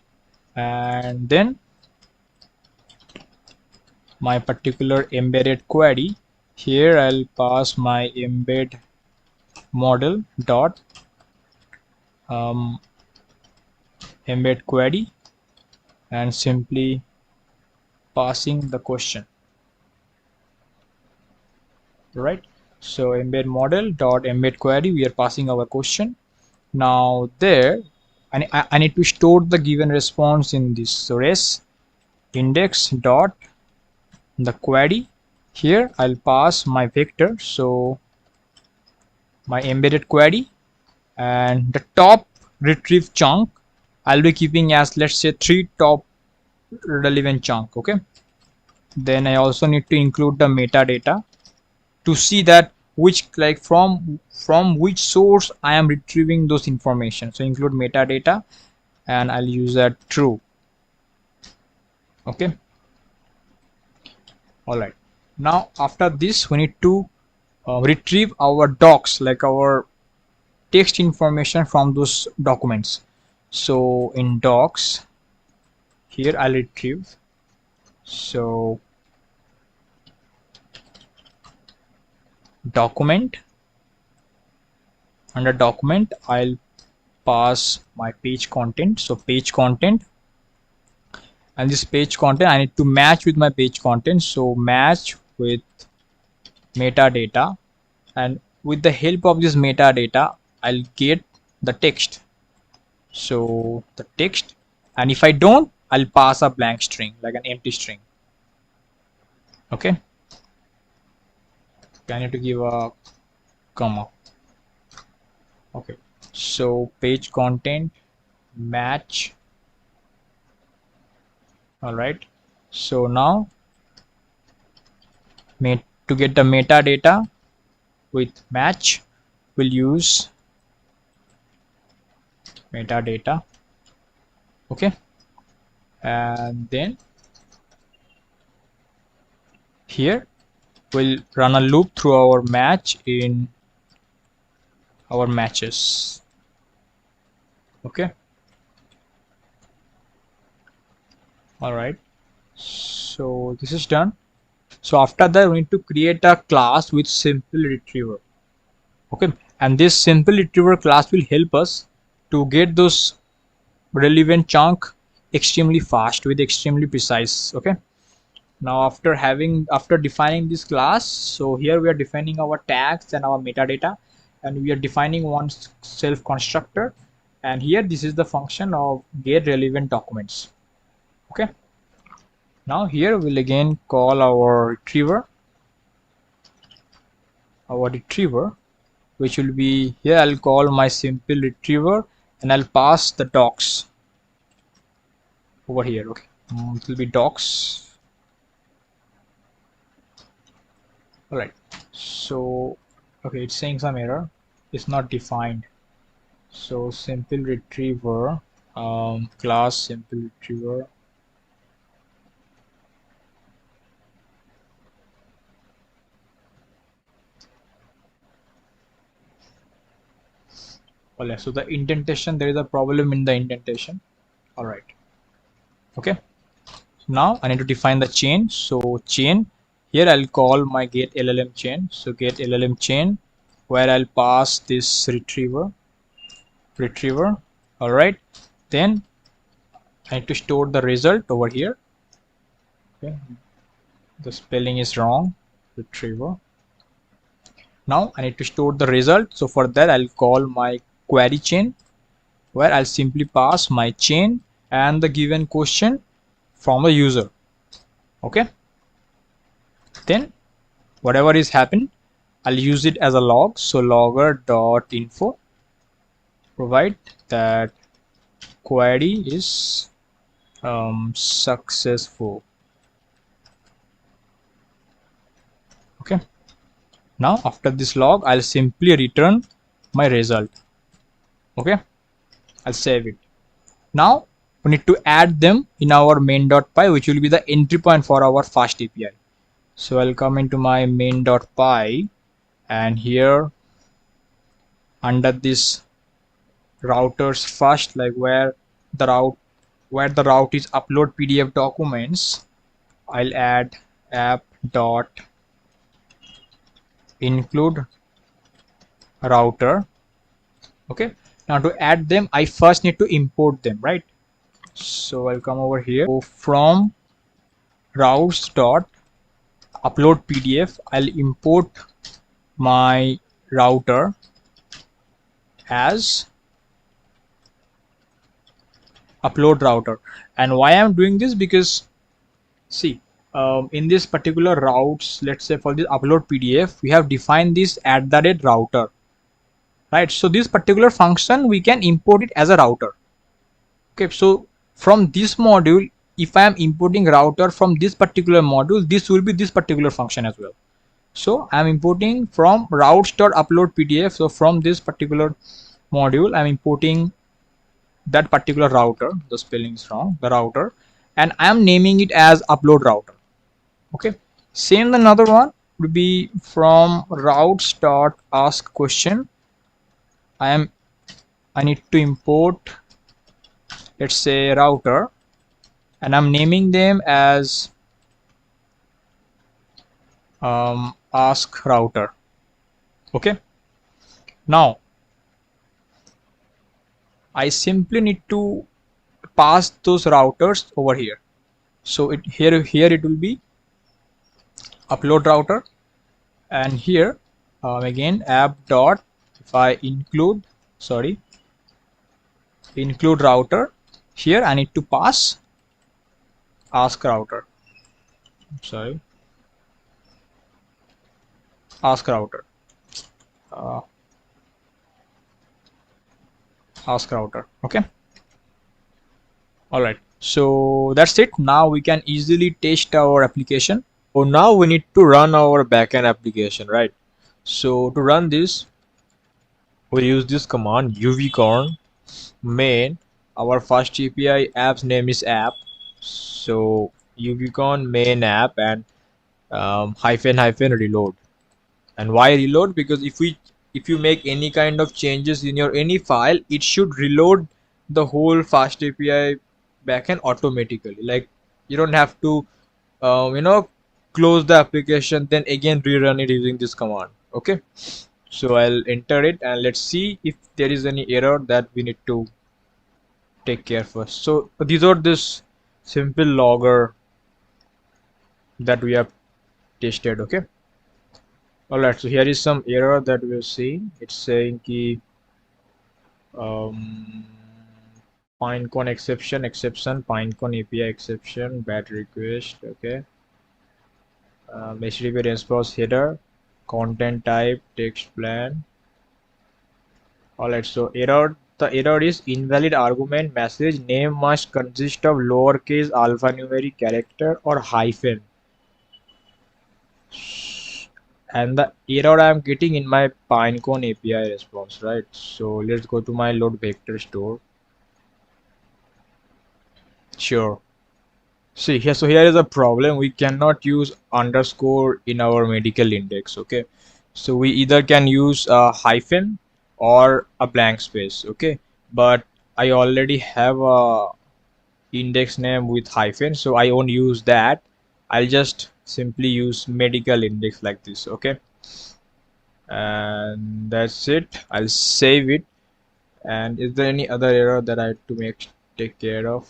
and then my particular embedded query, here I'll pass my embed model dot embed query and simply passing the question. Right, so embed model dot embed query, we are passing our question. Now there I need to store the given response in this. So res index dot the query, here I'll pass my vector, so my embedded query, and the top retrieve chunk I'll be keeping as, let's say, 3 top relevant chunk. Okay, then I also need to include the metadata to see that which from which source I am retrieving those information. So include metadata, and I'll use that true. Okay, all right, now after this we need to retrieve our docs, like our text information from those documents. So in docs, here I'll retrieve, so document, under document I'll pass my page content. So page content, and this page content I need to match with my page content, so match with metadata, and with the help of this metadata I'll get the text. So the text, and if I don't, I'll pass a blank string, like an empty string. Okay, I need to give a comma. Okay, so page content match. All right, so now to get the metadata with match, we'll use metadata. Okay, and then here we'll run a loop through our match in our matches. Okay, all right, so this is done. So after that we need to create a class with simple retriever. Okay, and this simple retriever class will help us to get those relevant chunk extremely fast with extremely precise. Okay, now after defining this class, so here we are defining our tags and our metadata, and we are defining one self constructor, and here this is the function of get relevant documents. Okay, now here we'll again call our retriever, which will be, here I'll call my simple retriever, and I'll pass the docs over here. Okay, it will be docs. All right, so okay, it's saying some error, it's not defined. So simple retriever, class simple retriever, so the indentation, there is a problem in the indentation. All right, okay, now I need to define the chain. So chain, here I'll call my get LLM chain. So get LLM chain, where I'll pass this retriever. All right, then I need to store the result over here. Okay, the spelling is wrong, retriever. Now I need to store the result, so for that I'll call my query chain, where I'll simply pass my chain and the given question from the user. Okay, Then whatever is happened, I'll use it as a log. So logger.info, provide that query is successful. Okay. Now after this log, I'll simply return my result. Okay. I'll save it. Now we need to add them in our main.py, which will be the entry point for our FastAPI. So I'll come into my main.py, and here under this routers first, like where the route is upload PDF documents, I'll add app dot include router. Okay. Now to add them, I first need to import them, right? So I'll come over here. So from routes dot upload PDF, I'll import my router as upload router. And why I'm doing this, because see, in this particular routes, let's say for this upload PDF, we have defined this @router, right? So this particular function, we can import it as a router. Okay, so from this module, if I am importing router from this particular module, this will be this particular function as well. So I'm importing from routes.upload PDF. So from this particular module, I'm importing that particular router. The spelling is wrong, the router, and I'm naming it as upload router. Okay. Same another one would be from routes.ask question. I need to import, let's say, router, and I'm naming them as ask router. Okay. Now I simply need to pass those routers over here. So here it will be upload router, and here again app dot, if I include router, here I need to pass ask router. Ask router. Ask router. Okay. All right. So that's it. Now we can easily test our application. So now we need to run our backend application, right? So to run this, we'll use this command uvcorn main. Our FastAPI app's name is app. So uvcorn main app and hyphen reload. And why reload? Because if you make any kind of changes in your any file, it should reload the whole FastAPI backend automatically. Like you don't have to close the application then again rerun it using this command. Okay. So I'll enter it and let's see if there is any error that we need to take care first. So these are this simple logger that we have tested. Okay. Alright, so here is some error that we're seeing. It's saying key Pinecone exception, Pinecone API exception, bad request. Okay. HTTP response header, content type, text plan. Alright, so error. The error is invalid argument message. Name must consist of lowercase alphanumeric character or hyphen. And the error I am getting in my Pinecone API response, right? So let's go to my load vector store. Sure. See here, so here is a problem. We cannot use underscore in our medical index. Okay, so we either can use a hyphen or a blank space. Okay, but I already have a index name with hyphen, so I won't use that. I'll just simply use medical index like this. Okay, and that's it. I'll save it. And is there any other error that I have to take care of?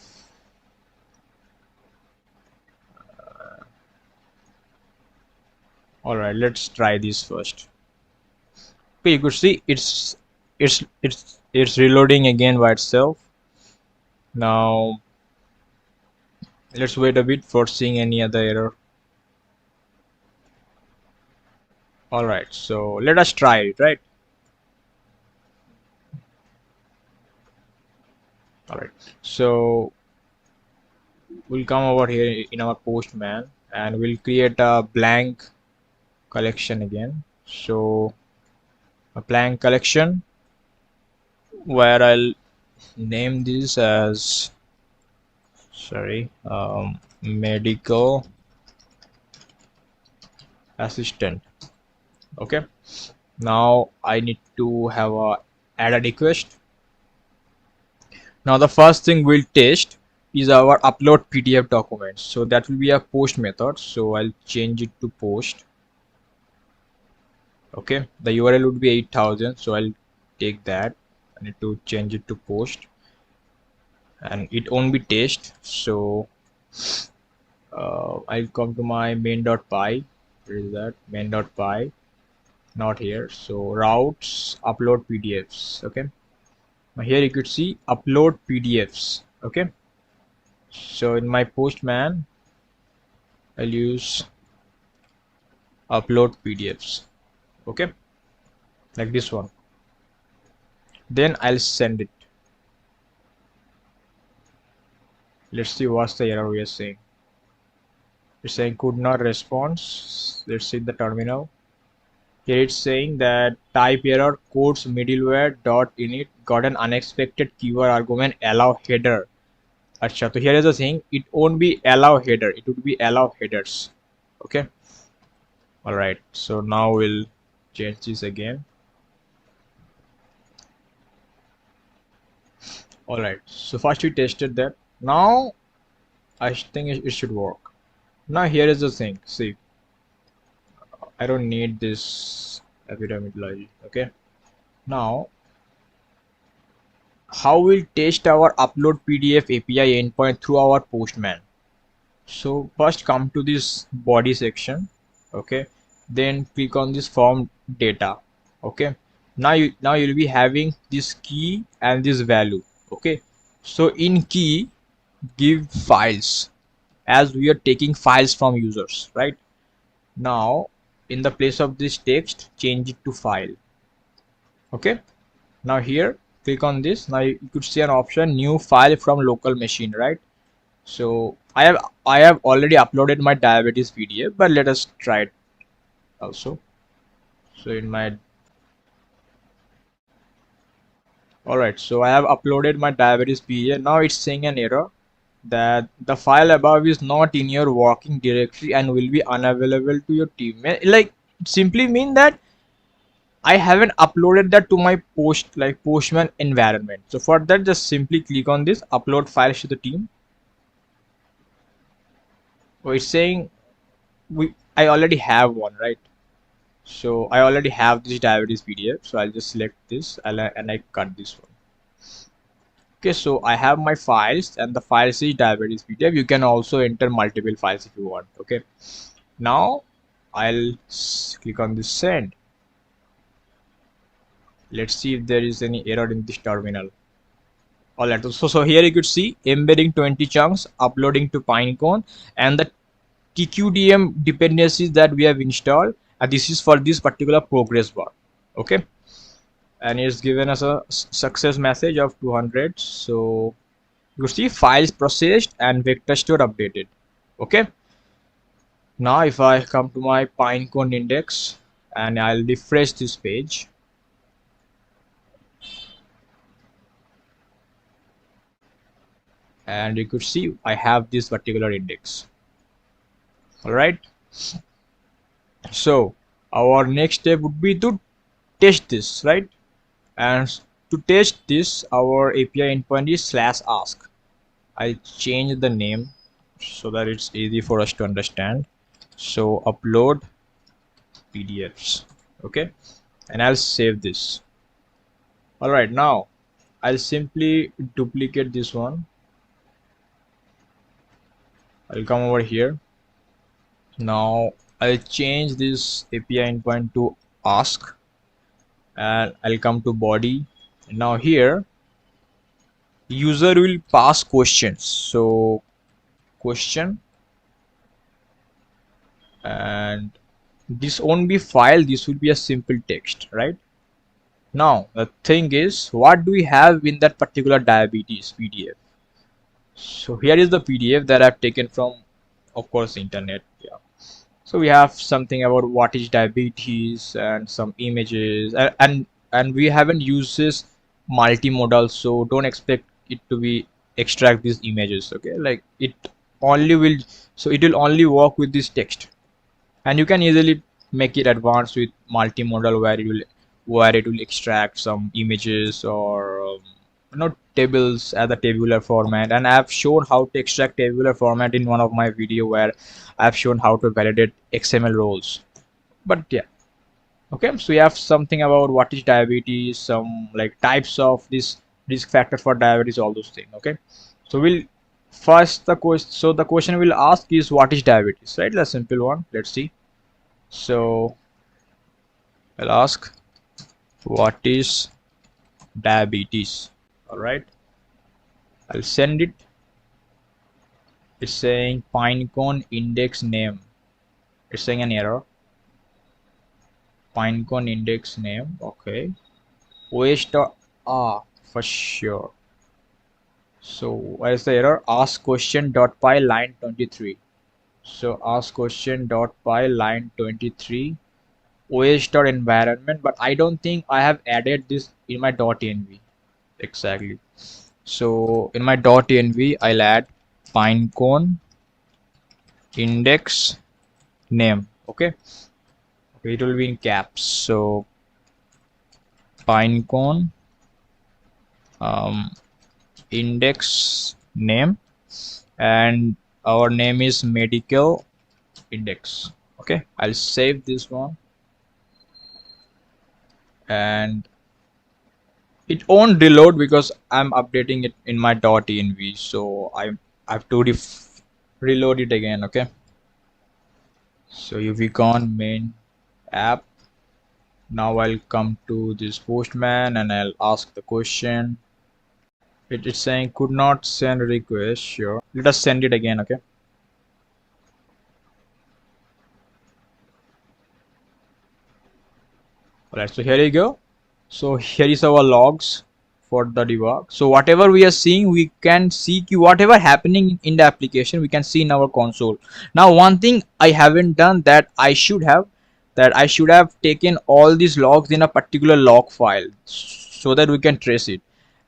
All right, let's try this first. Okay, you could see it's reloading again by itself. Now let's wait a bit for seeing any other error. All right, so let us try it, right? All right, so we'll come over here in our postman and we'll create a blank collection again. So a blank collection where I'll name this as, sorry, medical assistant. Okay, now I need to have a add a request. Now the first thing we'll test is our upload PDF document. So that will be a post method. So I'll change it to post. Okay, the URL would be 8000. So I'll take that. I need to change it to post, and it won't be test. So I'll come to my main.py. Where is that? Main.py. Not here. So routes upload PDFs. Okay. Now here you could see upload PDFs. Okay. So in my postman, I'll use upload PDFs. Okay, like this one. Then I'll send it. Let's see what's the error we are saying. It's saying could not respond. Let's see the terminal. Here it's saying that type error codes middleware dot init got an unexpected keyword argument allow header. Acha, so here is the thing, it won't be allow header, it would be allow headers. Okay. All right, so now we'll change this again. All right, so first we tested that. Now I think it should work. Now here is the thing, see, I don't need this epidemiology. Okay, now how we'll test our upload PDF API endpoint through our postman. So first come to this body section. Okay, then click on this form data. Okay, now you'll be having this key and this value. Okay, so in key give files, as we are taking files from users, right? Now in the place of this text, change it to file. Okay, now here click on this. Now you could see an option new file from local machine, right? So I have already uploaded my diabetes PDF, but let us try it also. So in my, all right, so I have uploaded my diabetes PDF. Now it's saying an error that the file above is not in your working directory and will be unavailable to your team. Like it simply mean that I haven't uploaded that to my postman environment. So for that, just simply click on this upload files to the team. So it's saying I already have one, right? So I already have this diabetes PDF. So I'll just select this and I cut this one. Okay, so I have my files and the file is diabetes PDF. You can also enter multiple files if you want. Okay, now I'll click on this send. Let's see if there is any error in this terminal. All right, so here you could see embedding 20 chunks, uploading to Pinecone, and the TQDM dependencies that we have installed, and this is for this particular progress bar. Okay, and it's given us a success message of 200. So you see files processed and vector store updated. Okay, now if I come to my Pinecone index and I'll refresh this page, and you could see I have this particular index. All right, so our next step would be to test this, right? And to test this, our API endpoint is /ask. I change the name so that it's easy for us to understand. So upload PDFs. Okay, and I'll save this. All right, now I'll simply duplicate this one. I'll come over here. Now I'll change this API endpoint to ask, and I'll come to body. Now here user will pass questions. So question, and this won't be file, this will be a simple text, right? Now the thing is, what do we have in that particular diabetes PDF? So here is the PDF that I've taken from, of course, internet. Yeah. So we have something about what is diabetes and some images, and we haven't used this multimodal, so don't expect it to be extract these images. Okay, like it only will, so it will only work with this text, and you can easily make it advanced with multimodal where it will extract some images or tables as a tabular format. And I have shown how to extract tabular format in one of my video where I've shown how to validate XML roles. But yeah, okay, so we have something about what is diabetes, some like types of this risk factor for diabetes, all those things. Okay, so we'll first the question, so the question we'll ask is what is diabetes, right? A simple one. Let's see. So I'll ask what is diabetes. All right, I'll send it. It's saying Pinecone index name. It's saying an error. Pinecone index name. Okay. For sure. So what is the error? Ask question.py line 23. So ask question.py line 23. OS.environment, but I don't think I have added this in my .env. Exactly. So in my .env, I'll add Pinecone index name. Okay. It will be in caps. So Pinecone index name, and our name is medical index. Okay, I'll save this one, and it won't reload because I'm updating it in my .env, so I have to reload it again. Okay, so if we go on main app, now I'll come to this postman and I'll ask the question. It is saying could not send request. Sure, let us send it again. Okay, alright, so here you go. So here is our logs for the debug. So whatever we are seeing, we can see whatever happening in the application, we can see in our console. Now one thing I haven't done that I should have, taken all these logs in a particular log file so that we can trace it.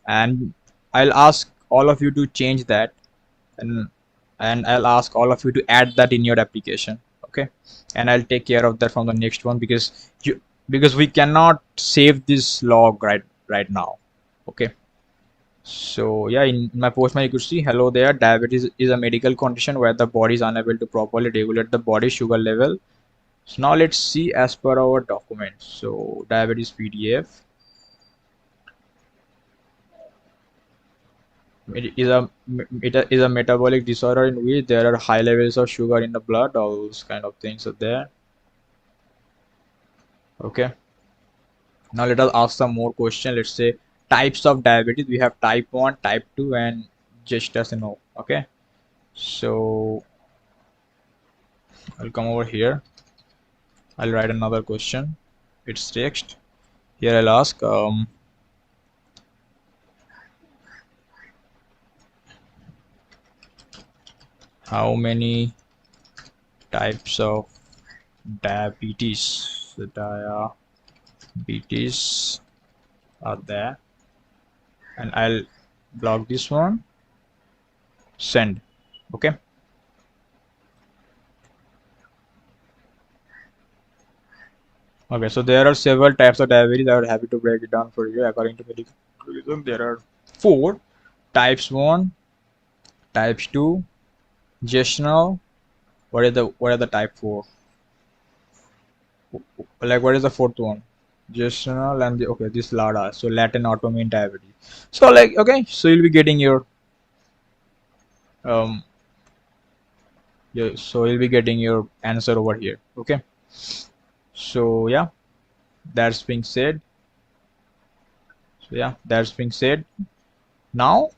And I'll ask all of you to change that, and I'll ask all of you to add that in your application. Okay, and I'll take care of that from the next one, because we cannot save this log right now. Okay, so yeah, in my postman you could see, hello there, diabetes is a medical condition where the body is unable to properly regulate the body sugar level. So now let's see as per our document. So diabetes PDF, it is a metabolic disorder in which there are high levels of sugar in the blood. All those kind of things are there. Okay, now let us ask some more question. Let's say types of diabetes. We have type 1, type 2, and gestational. Okay, so I'll come over here. I'll write another question. It's text. Here I'll ask how many types of diabetes are there, and I'll block this one, send. Okay, okay, so there are several types of diabetes. I would happy to break it down for you. According to medical tourism, there are 4 types: 1, types 2, gestational. What are the type 4? Like what is the 4th one? Gestational, and okay, this LADA, so Latin autoimmune diabetes. So like, okay, so you'll be getting your so you'll be getting your answer over here. Okay, so yeah, that's being said. Now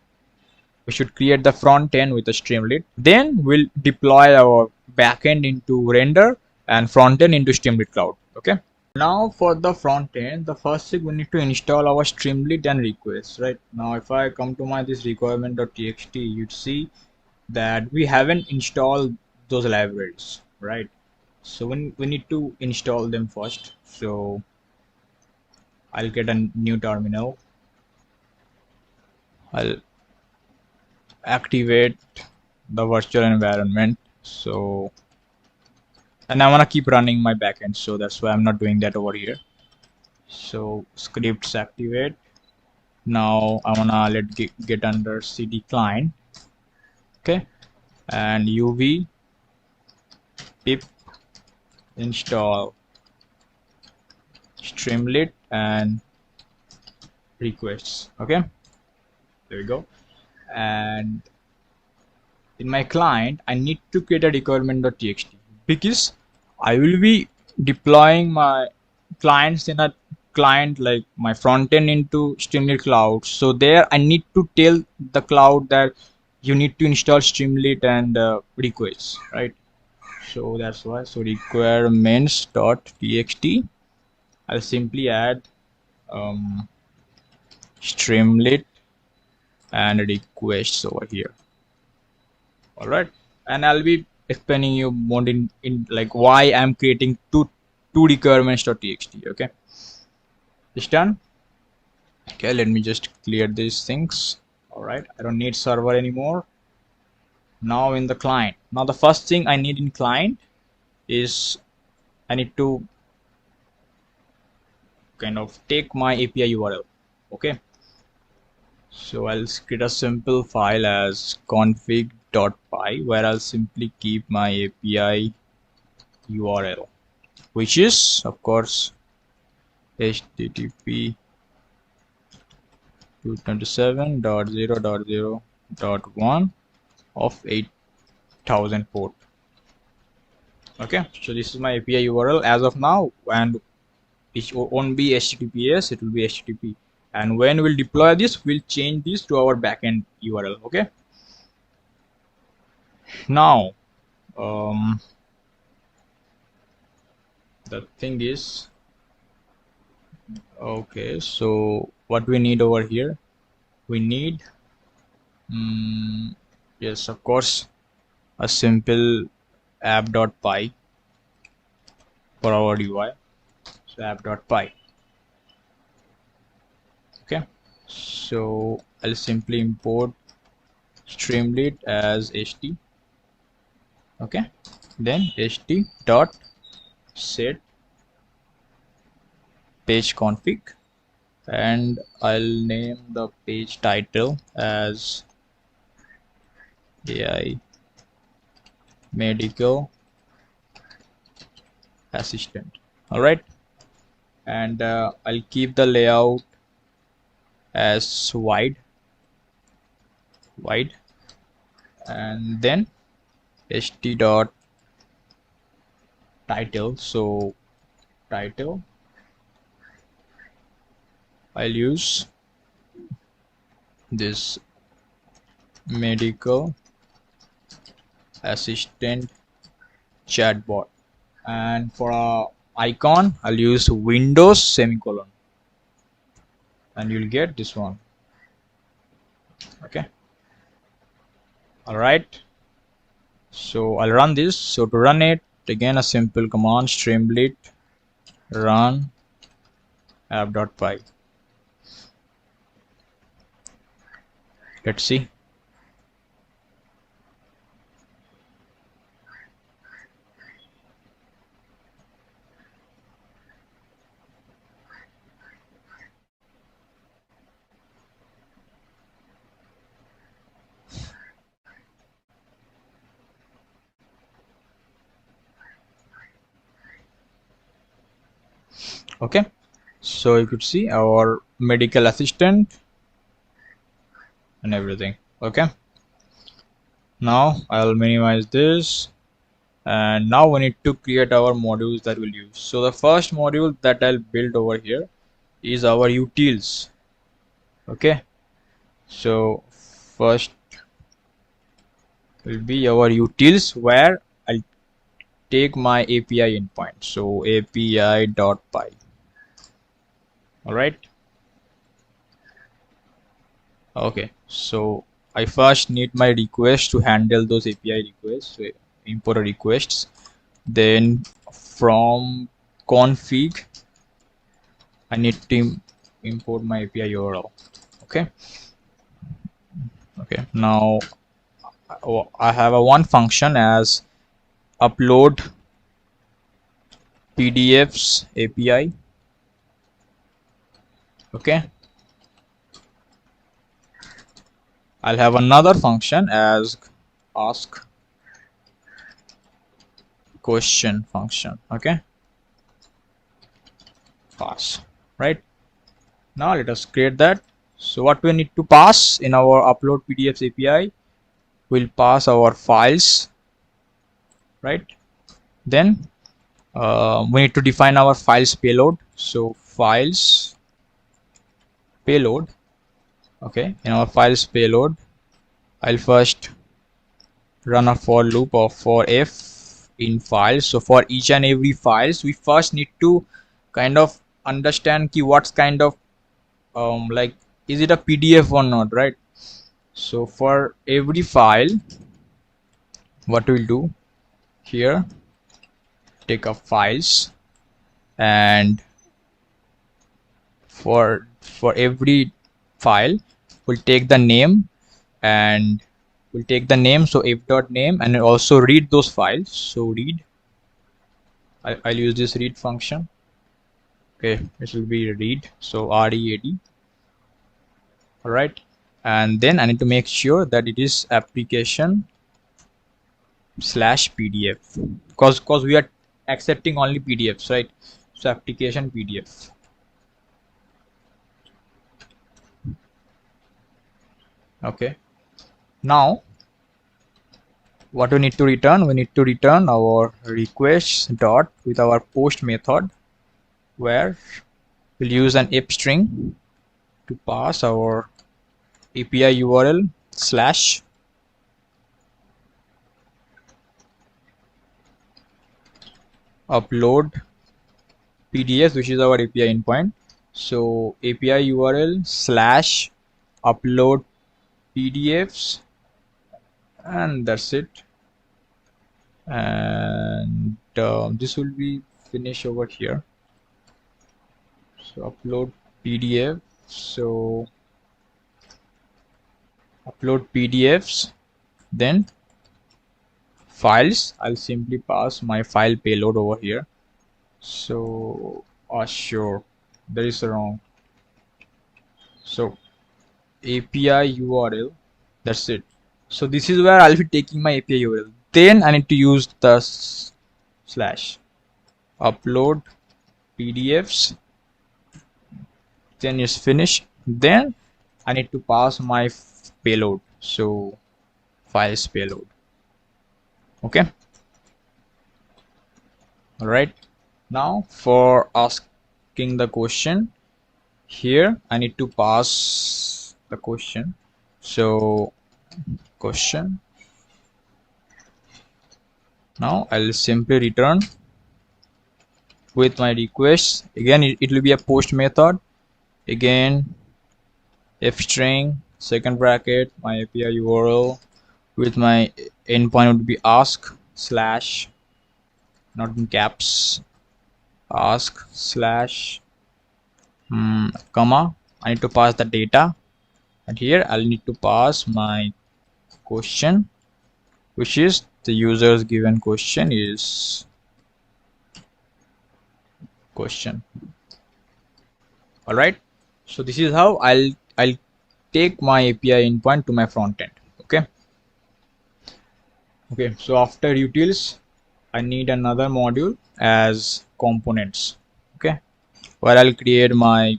we should create the front end with a Streamlit. Then we'll deploy our backend into render and front-end into Streamlit Cloud. Okay. Now for the front end, the first thing we need to install our Streamlit and requests. Right now, if I come to my this requirement.txt, you'd see that we haven't installed those libraries, right? So we need to install them first. So I'll get a new terminal. I'll activate the virtual environment. So, and I want to keep running my backend, so that's why I'm not doing that over here. So scripts activate. Now I wanna get under cd client, okay, and uv pip install Streamlit and requests. Okay, there we go. And in my client, I need to create a requirement.txt because I will be deploying my clients in a client like my front end into Streamlit Cloud. So there I need to tell the cloud that you need to install Streamlit and requests, right? So that's why. So requirements.txt, I'll simply add Streamlit and requests over here. All right, and I'll be explaining you more in like why I'm creating two requirements.txt. Okay, it's done. Okay, let me just clear these things. All right, I don't need server anymore. Now in the client, now the first thing I need in client is I need to kind of take my API URL. Okay, so I'll create a simple file as config.py where I'll simply keep my API URL, which is of course http 227.0.0.1 of 8000 port. Okay, so this is my API URL as of now, and it won't be HTTPS, it will be HTTP. And when we'll deploy this, we'll change this to our backend URL. Okay, now the thing is, okay, so what we need over here, we need yes, of course, a simple app.py for our UI. So app.py. Okay, so I'll simply import Streamlit as ht. Okay, then ht dot set page config, and I'll name the page title as AI Medical Assistant. All right, and I'll keep the layout as wide, and then ht dot title. So title, I'll use this medical assistant chatbot, and for a icon I'll use Windows semicolon, and you'll get this one. Okay, all right, so I'll run this. So to run it, again a simple command, Streamlit run app.py. Let's see. Okay, so you could see our medical assistant and everything. Okay, now I'll minimize this, and now we need to create our modules that we'll use. So the first module that I'll build over here is our utils. Okay, so first will be our utils, where I'll take my API endpoint. So API.py. All right. Okay. So I first need my request to handle those API requests. So import requests. Then from config, I need to import my API URL. Okay. Okay. Now I have a one function as upload PDFs API. Okay. I'll have another function as ask question function. Okay. Pass. Right. Now let us create that. So what we need to pass in our upload PDFs API, we'll pass our files. Right. Then we need to define our files payload. So files payload. Okay. In our files payload, I'll first run a for loop of for f in files. So for each and every files, we first need to kind of understand key what's kind of like is it a PDF or not, right? So for every file, what we'll do here, take up files, and for every file, we'll take the name, and we'll take the name, so f.name, and also read those files. So read, I'll use this read function. Okay, this will be read, so read. All right, and then I need to make sure that it is application /pdf because we are accepting only PDFs, right? So application PDF. Okay, now what we need to return, we need to return our request dot with our post method, where we'll use an if string to pass our API URL / upload PDF, which is our API endpoint. So API URL / upload PDFs, and that's it. And this will be finished over here. So upload PDF. So upload PDFs, then files. I'll simply pass my file payload over here. So sure, there is a wrong. So API URL, that's it. So this is where I'll be taking my API URL. Then I need to use the / upload PDFs, then it's finished. Then I need to pass my payload, so files payload. Okay. All right, now for asking the question, here I need to pass the question. So question, now I'll simply return with my request. Again, it will be a post method. Again, f string, second bracket, my API URL, with my endpoint would be ask / not in caps, ask / comma. I need to pass the data, and here I'll need to pass my question, which is the user's given question is question. All right, so this is how I'll take my API endpoint to my front end. Okay, so after utils, I need another module as components. Okay, where I'll create my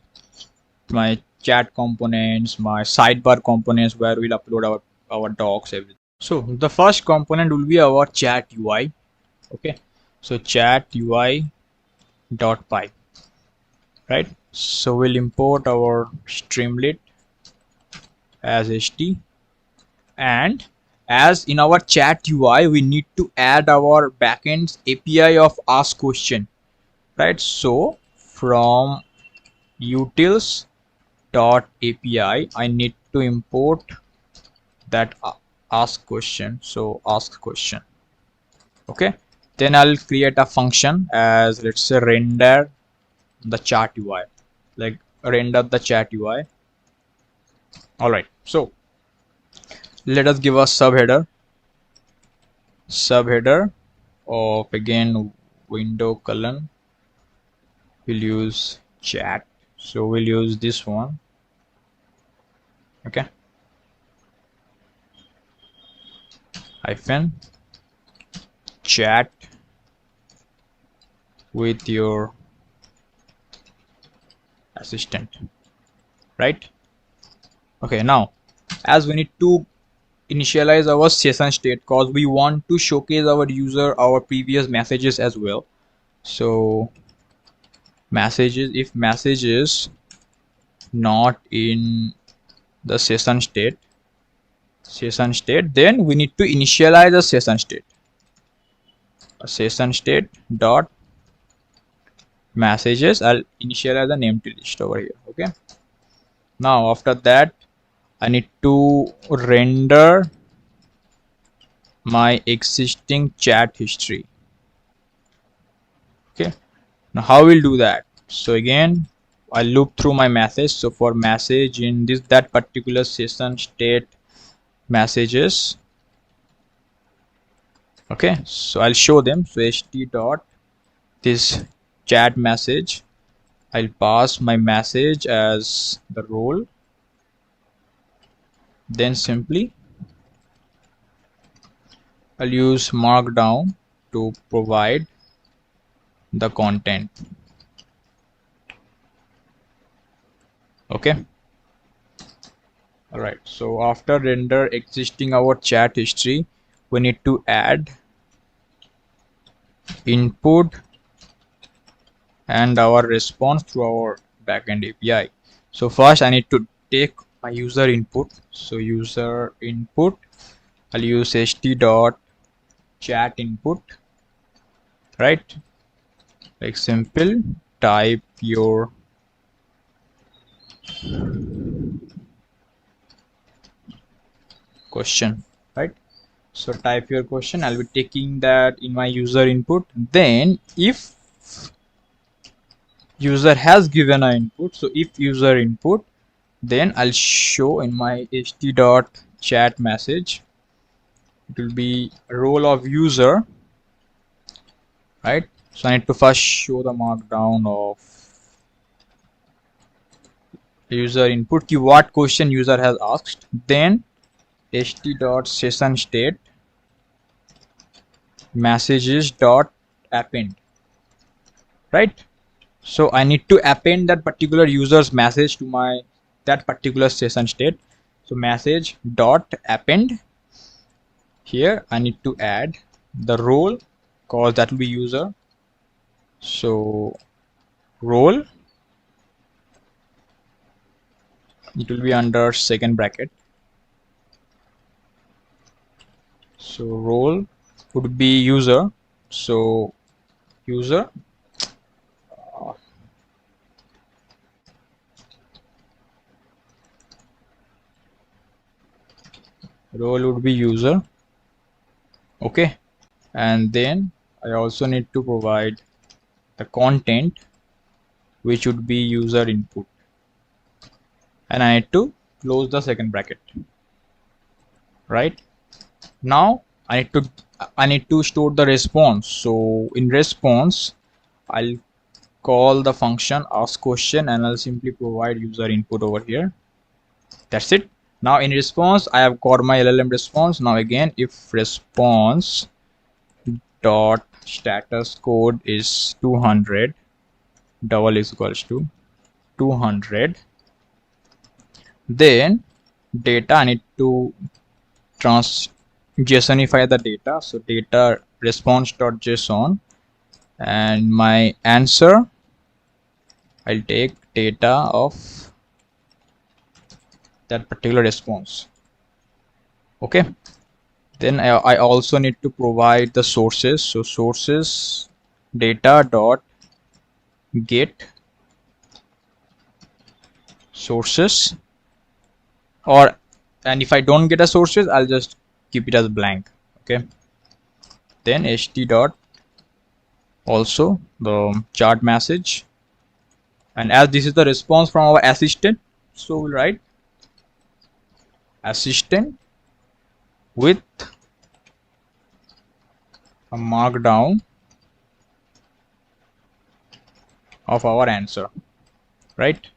chat components, my sidebar components, where we'll upload our docs, everything. So the first component will be our chat UI. Okay, so chat UI.py, right? So we'll import our streamlit as ht, and as in our chat UI we need to add our backend's API of ask question, right? So from utils dot API I need to import that ask question. So ask question. Okay, then I'll create a function as, let's say, render the chat UI, like render the chat UI. All right, so let us give a subheader of, again, window colon. We'll use chat, so we'll use this one. Okay, hyphen chat with your assistant, right? Okay, now as we need to initialize our session state, because we want to showcase our user our previous messages as well. So messages, if messages not in the session state, then we need to initialize the session state dot messages. I'll initialize the name to list over here. Okay, now after that I need to render my existing chat history. Okay, now how we'll do that? So again, I loop through my message. So for message in that particular session state messages, okay, so I'll show them. So ht dot this chat message, I'll pass my message as the role, then simply I'll use markdown to provide the content. Okay, all right, so after render existing our chat history, we need to add input and our response to our backend API. So first I need to take my user input. So user input, I'll use ht dot chat input, right? Like simple, type your question, right? So type your question, I'll be taking that in my user input. Then if user has given an input, so if user input, then I'll show in my ht dot chat message, it will be role of user, right? So I need to first show the markdown of user input, what question user has asked, then ht dot session state messages dot append, right? So I need to append that particular user's message to my that particular session state. So message dot append, here I need to add the role, cause that will be user. So role, it will be under second bracket. So role would be user. So user, role would be user. Okay, and then I also need to provide the content, which would be user input, and I need to close the second bracket. Right, now I need to store the response. So in response I'll call the function ask question and I'll simply provide user input over here. That's it. Now in response I have got my LLM response. Now again, if response dot status code is 200, double is equals to 200, then data I need to JSONify the data. So data response.json, and my answer, I'll take data of that particular response. Okay, Then I also need to provide the sources. So sources data dot get sources, or and if I don't get a sources, I'll just keep it as blank. Okay. Then ht dot also the chart message, and as this is the response from our assistant, so we'll write assistant with a markdown of our answer, right?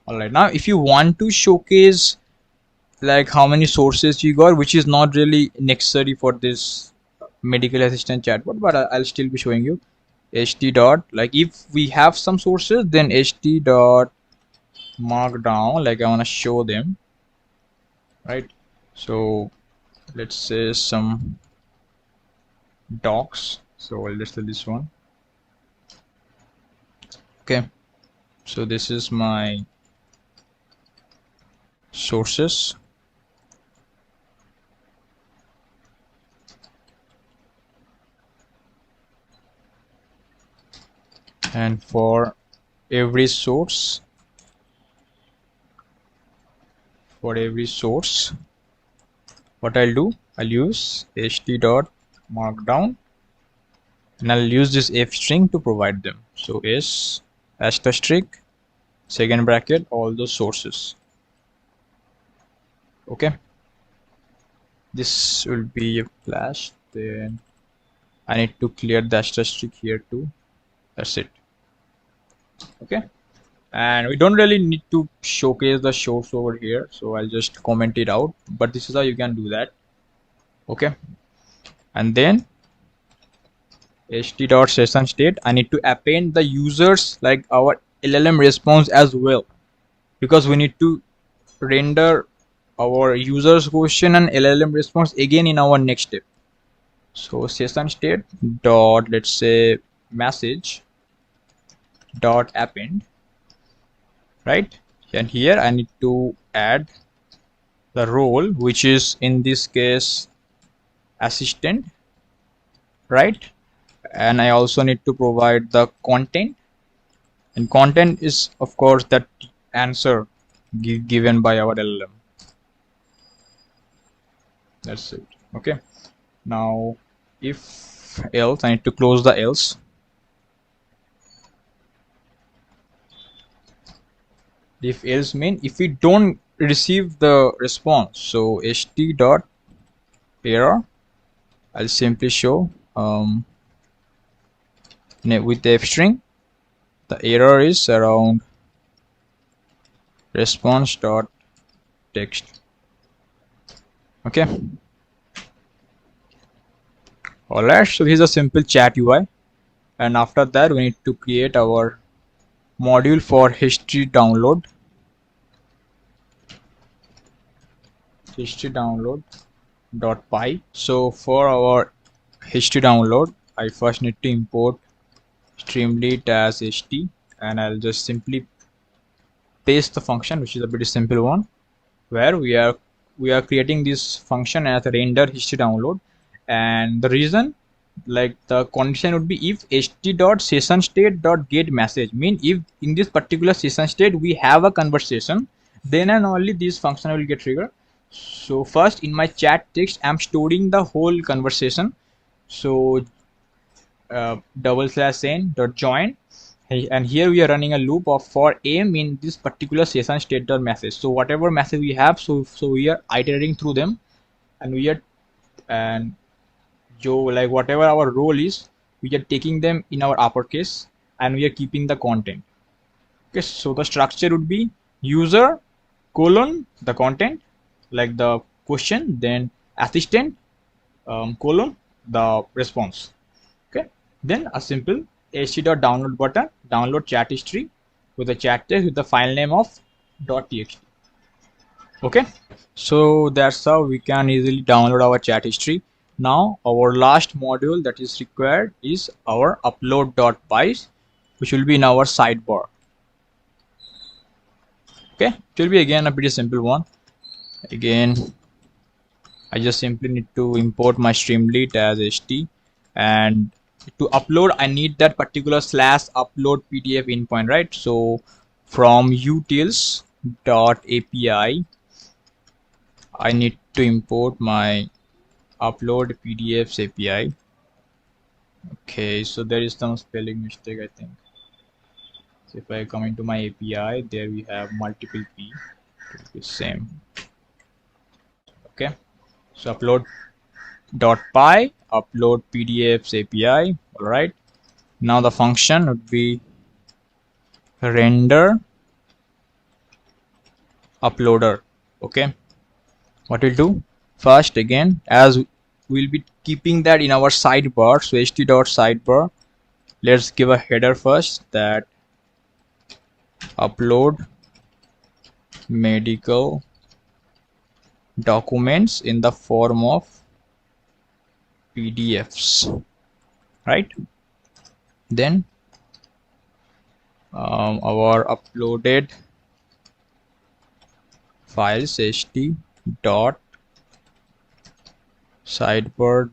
All right, now if you want to showcase like how many sources you got, which is not really necessary for this medical assistant chatbot, but I'll still be showing you ht dot, like if we have some sources, then ht dot markdown, like I want to show them, right? So let's say some docs, so I'll just do this one. Okay, so this is my sources, and for every source, what I'll do, I'll use ht dot markdown, and I'll use this f string to provide them. So s asterisk second bracket all those sources. Okay, this will be a flash. Then I need to clear the asterisk here too. That's it. Okay, and we don't really need to showcase the source over here, so I'll just comment it out, but this is how you can do that. Okay, and then ht dot session state, I need to append the users like our LLM response as well, because we need to render our users question and LLM response again in our next step. So session state dot, let's say, message dot append, right? And here I need to add the role, which is in this case assistant, right? And I also need to provide the content, and content is of course that answer given by our LLM. That's it. Okay, now if else, I need to close the else. If else mean if we don't receive the response, so ht dot error, I'll simply show with the f string, the error is around response dot text. Okay, alright, so here's a simple chat UI, and after that we need to create our module for history download. History-download.py. So for our history download, I first need to import streamlit as ht, and I'll just simply paste the function, which is a pretty simple one, where we are creating this function as a render history download. And the reason, like the condition would be if ht.session_state.get message, mean if in this particular session state we have a conversation, then and only this function will get triggered. So first in my chat text I'm storing the whole conversation, so /n.join, and here we are running a loop of for aim in this particular session state message. So whatever message we have, so we are iterating through them, and we are like whatever our role is, we are taking them in our uppercase, and we are keeping the content. Okay, so the structure would be user colon the content, like the question, then assistant colon the response. Okay, then a simple ht.download button, download chat history with the chat text with the file name of .txt. Okay, so that's how we can easily download our chat history. Now our last module that is required is our upload.py, which will be in our sidebar. Okay, it will be again a pretty simple one. Again I just simply need to import my streamlit as ht, and to upload I need that particular /upload pdf endpoint, right? So from utils dot api I need to import my upload pdfs api. Okay, so there is some spelling mistake, I think. So if I come into my api, there we have multiple p, it will be same. Okay, so upload dot py upload pdfs api. All right, now the function would be render uploader. Okay, what we'll do first, again, as we'll be keeping that in our sidebar, so ht dot sidebar, let's give a header first, that upload medical documents in the form of pdfs, right? Then our uploaded files ht dot sidebar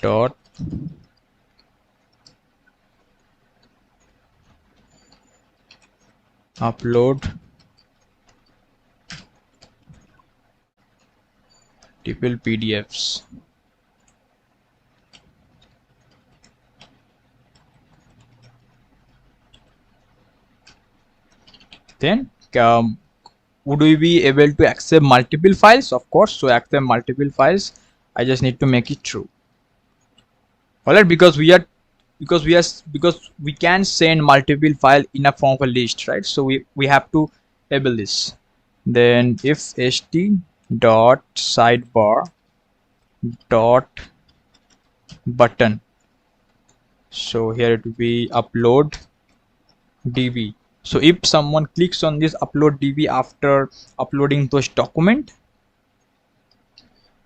dot upload multiple pdfs. Then would we be able to accept multiple files? Of course. So accept multiple files, I just need to make it true. All right, because we can send multiple file in a form of a list, right? So we have to enable this. Then if ht dot sidebar dot button, so here it will be upload db. So if someone clicks on this upload db after uploading those document,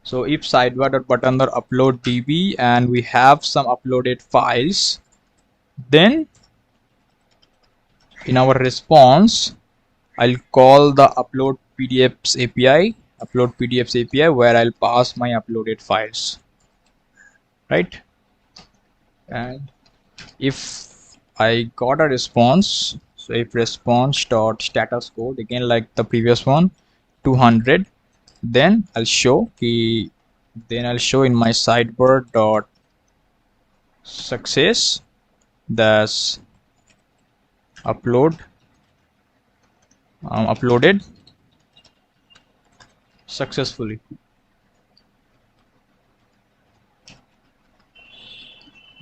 so if sidebar.button or upload db and we have some uploaded files, then in our response I'll call the upload pdfs api where I'll pass my uploaded files, right? And if I got a response, so if response dot status code, again like the previous one, 200, then I'll show in my sidebar dot success, that's uploaded successfully.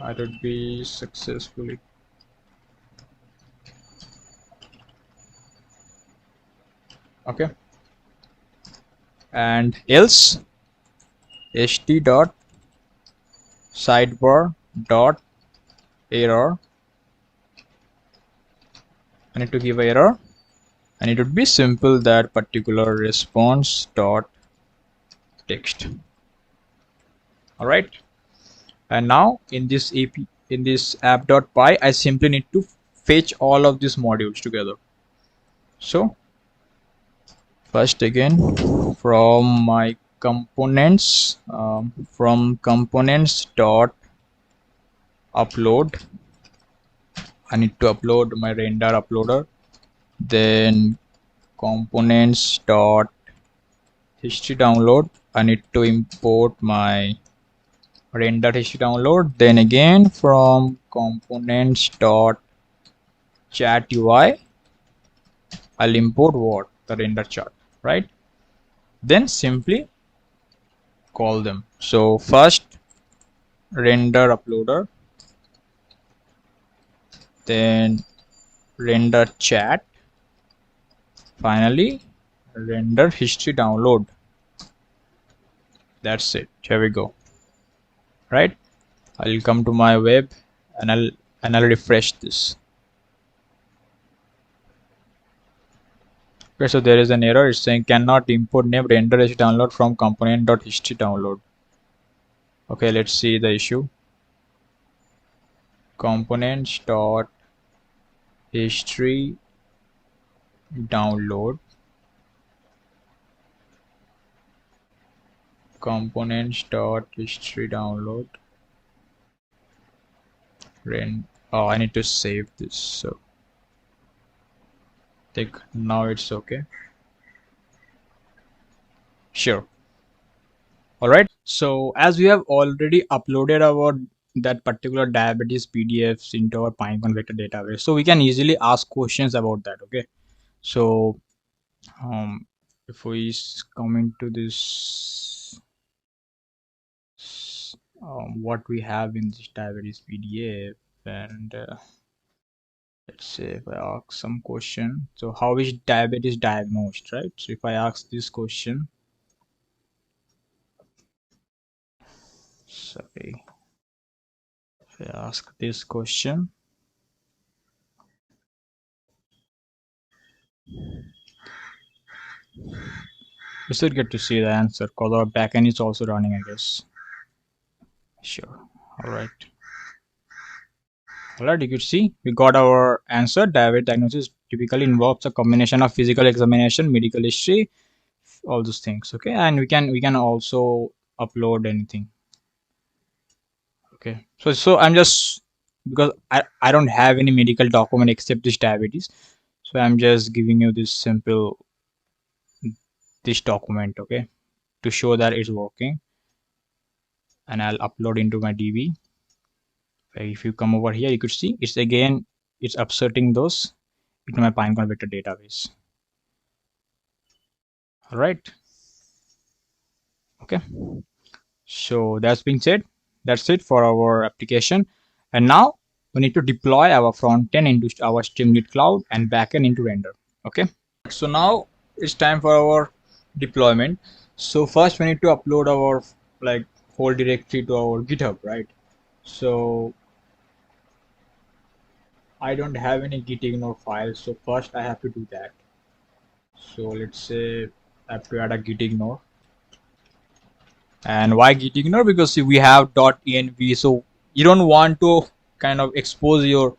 I would be successfully. Okay, and else ht dot sidebar dot error, I need to give error, and it would be simple that particular response dot text. All right, and now in this app.py I simply need to fetch all of these modules together. So first, again, from my components, from components dot upload, I need to upload my render uploader. Then components dot history download, I need to import my render history download. Then again from components dot chat UI, I'll import what? The render chart, right? Then simply call them. So first render uploader, then render chat, finally render history download. That's it. Here we go. Right, I'll come to my web and I'll refresh this. Okay, so there is an error. It's saying cannot import name render history download from component.history download. Okay, let's see the issue. Components.history download. components dot history download. Oh, I need to save this, so I think now it's okay. Sure. All right. So as we have already uploaded our that particular diabetes PDFs into our Pinecone Vector database, so we can easily ask questions about that. Okay. So if we come into this, what we have in this diabetes PDF, and let's say if I ask some question, so how is diabetes diagnosed, right? So if I ask this question, sorry, if I ask this question, you should get to see the answer because our backend is also running, I guess. Sure. All right. All right, you could see we got our answer. Diabetes diagnosis typically involves a combination of physical examination, medical history, all those things. Okay, and we can also upload anything. Okay, so I'm just, because I don't have any medical document except this diabetes, so I'm just giving you this simple this document, okay, to show that it's working, and I'll upload into my DB. If you come over here, you could see it's inserting those into my Pinecone Vector database. All right. Okay. So that's being said, that's it for our application. And now we need to deploy our front end into our Streamlit cloud and backend into render. Okay. So now it's time for our deployment. So first we need to upload our like whole directory to our GitHub, right? So I don't have any gitignore files, so first I have to do that. So let's say I have to add a gitignore. And why gitignore? Because see, we have .env, so you don't want to kind of expose your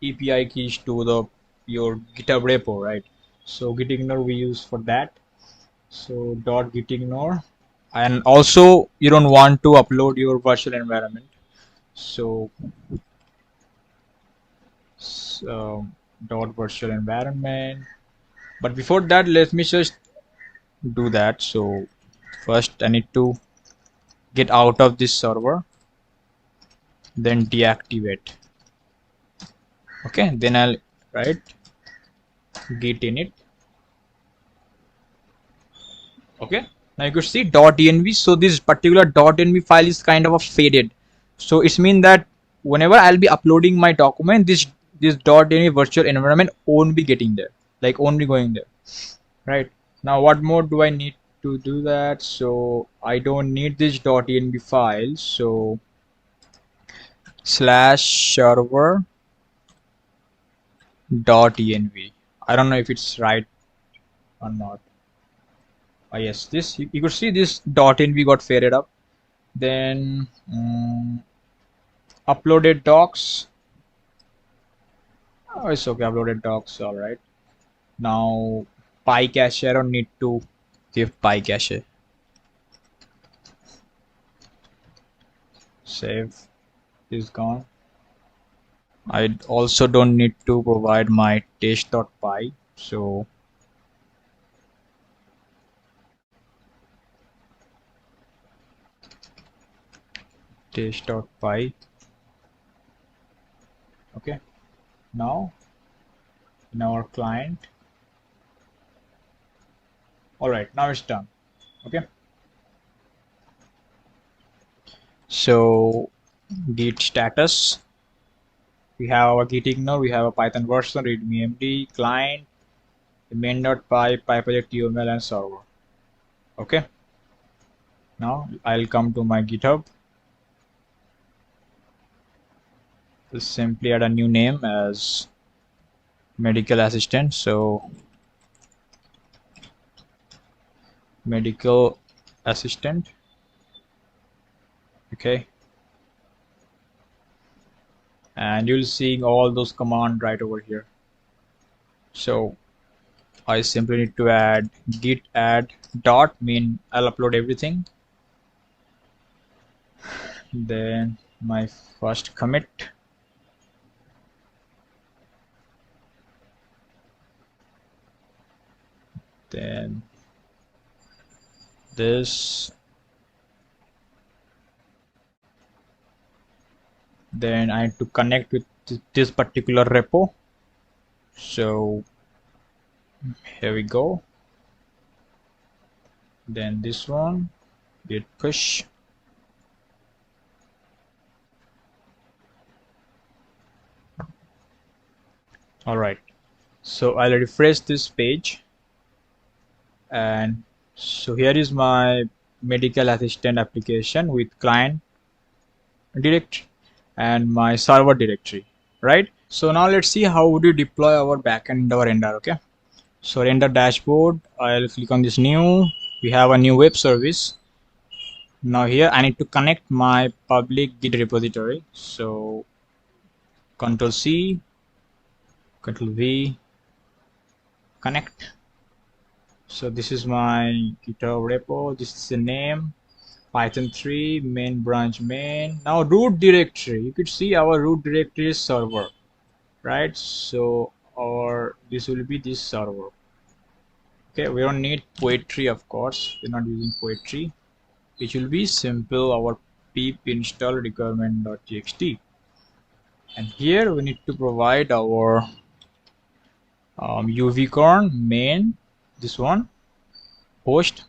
API keys to the your GitHub repo, right? So gitignore we use for that. So .gitignore, and also you don't want to upload your virtual environment. So .virtual environment. But before that, let me just do that. So first I need to get out of this server, then deactivate. Okay, then I'll write git init. Okay, now you could see .env. So this particular .env file is kind of a faded, so it's mean that whenever I'll be uploading my document, this .env virtual environment won't be getting there, like only going there, right? Now what more do I need to do that? So I don't need this .env file, so /server .env. I don't know if it's right or not. Yes, this you could see this .env got faded up. Then uploaded docs. Oh, it's okay. Uploaded docs. All right. Now PyCache. I don't need to give PyCache. Save is gone. I also don't need to provide my test.py. So test.py. Okay. Now in our client. All right. Now it's done. Okay. So git status. We have a gitignore, we have a Python version, readme md, client, the main.py, pyproject.uml, and server. Okay. Now I'll come to my GitHub. Just simply add a new name as medical assistant. So medical assistant. Okay. And you'll see all those commands right over here. So I simply need to add git add dot, mean I'll upload everything. then my first commit, then this, then I need to connect with this particular repo. So here we go. Then this one, git push. All right, so I'll refresh this page, and so here is my medical assistant application with client directory and my server directory, right? So now let's see how would you deploy our backend, our render. Okay, so render dashboard, I'll click on this new. We have a new web service. Now here I need to connect my public git repository. So Control C, Control V, connect. So this is my GitHub repo. This is the name, Python 3 main branch main. Now root directory, you could see our root directory is server, right? So our this will be this server. Okay, we don't need poetry, of course. We're not using poetry. It will be simple our pip install requirement.txt, and here we need to provide our UVcorn main, this one, host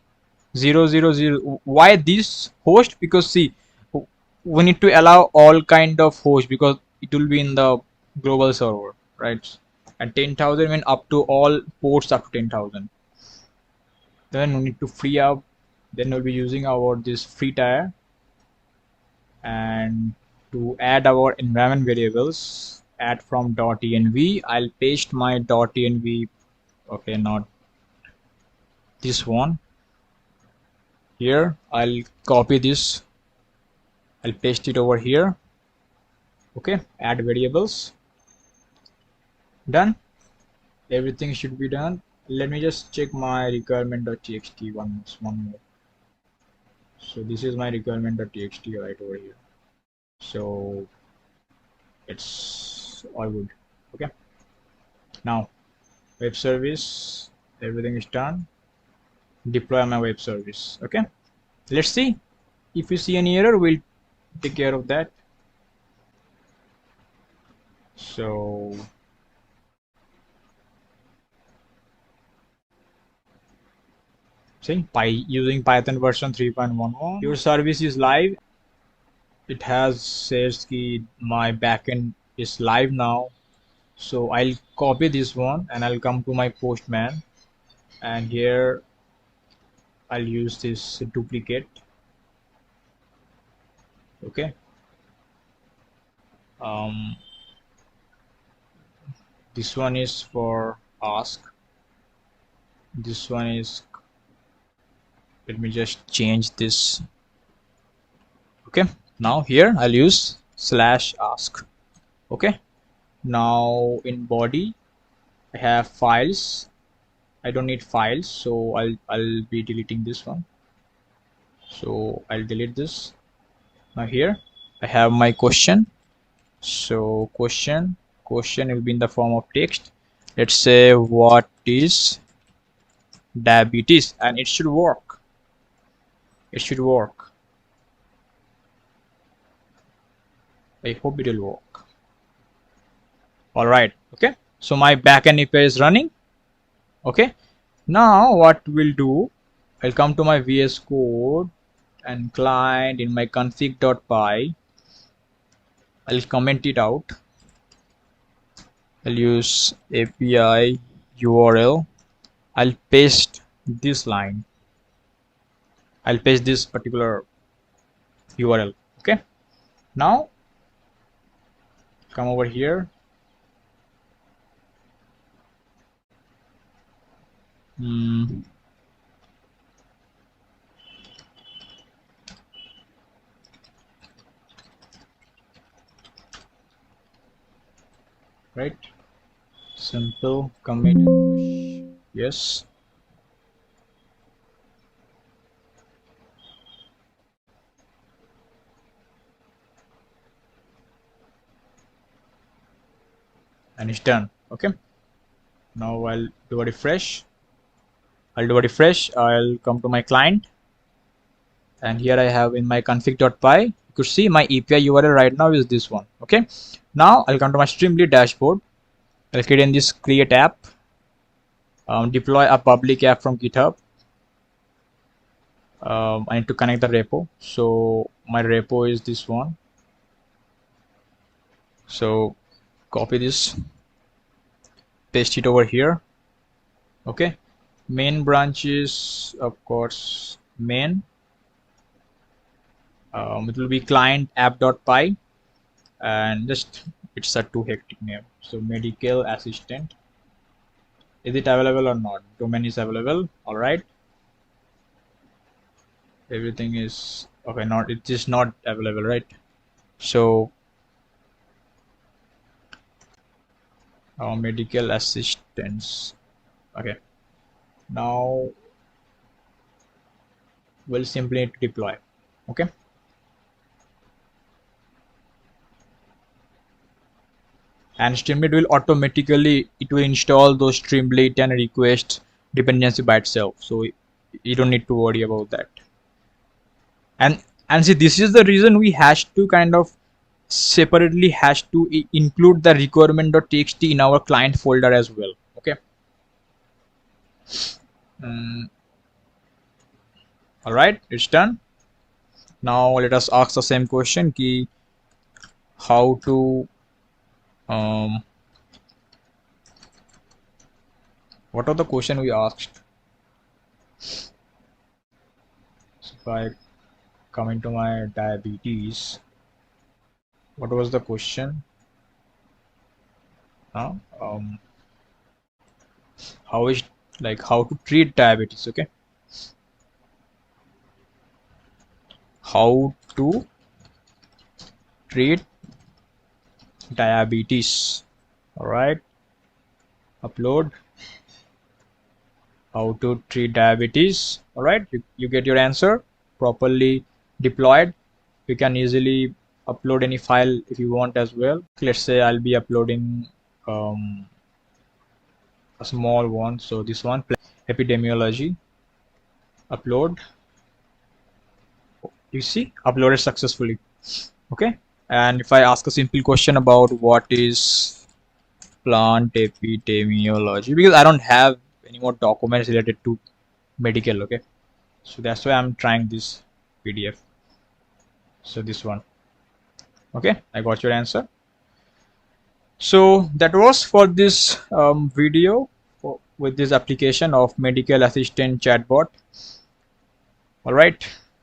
000. Why this host? Because see, we need to allow all kind of host because it will be in the global server, right? And 10,000 mean up to all ports up to 10,000. Then we need to free up. Then we'll be using our this free tier, and to add our environment variables, add from .env. I'll paste my .env. Okay, not this one. Here I'll copy this, I'll paste it over here. Okay, add variables, done. Everything should be done. Let me just check my requirement.txt one more. So this is my requirement.txt right over here. So it's all good. Okay, now web service, everything is done. Deploy my web service. Okay, let's see if you see any error, we'll take care of that. So see, using Python version 3.11, your service is live. It has says that my backend is live now. So I'll copy this one and I'll come to my Postman, and here I'll use this duplicate. Okay, this one is for ask, this one is, let me just change this. Okay, now here I'll use /ask. Okay, now in body I have files. I don't need files, so I'll be deleting this one. So I'll delete this. Now here I have my question. So question will be in the form of text. Let's say what is diabetes, and it should work. It should work. I hope it will work. All right. Okay. So my backend API is running. Okay. Now what we'll do, I'll come to my VS Code and client in my config.py. I'll comment it out. I'll use API URL. I'll paste this line. I'll paste this particular URL. Okay. Now come over here. Right, simple commit and push. Yes, and it's done. Okay, now I'll do a refresh. I'll come to my client, and here I have in my config.py, you could see my API URL right now is this one. Okay, now I'll come to my Streamlit dashboard. I'll create in this create app, deploy a public app from GitHub. I need to connect the repo, so my repo is this one. So copy this, paste it over here. Okay, main branch is of course main. It will be client app.py, and just it's a too hectic name. So medical assistant, is it available or not? Domain is available. All right, everything is okay. Not, it is not available, right? So medical assistance. Okay, now we'll simply need to deploy. Okay, and Streamlit will automatically, it will install those Streamlit and request dependency by itself, so you don't need to worry about that. And see, this is the reason we has to kind of separately has to include the requirement.txt in our client folder as well. Okay, all right, it's done. Now let us ask the same question, key how to what are the question we asked? So if I come into my diabetes, what was the question? How is, like, how to treat diabetes? Okay, how to treat diabetes. All right, upload how to treat diabetes. All right, you get your answer properly deployed. You can easily upload any file if you want as well. Let's say I'll be uploading a small one, so this one, epidemiology, upload. You see, uploaded successfully. Okay, and if I ask a simple question about what is plant epidemiology, because I don't have any more documents related to medical. Okay, so that's why I'm trying this PDF. So this one. Okay, I got your answer. So that was for this video with this application of medical assistant chatbot. All right,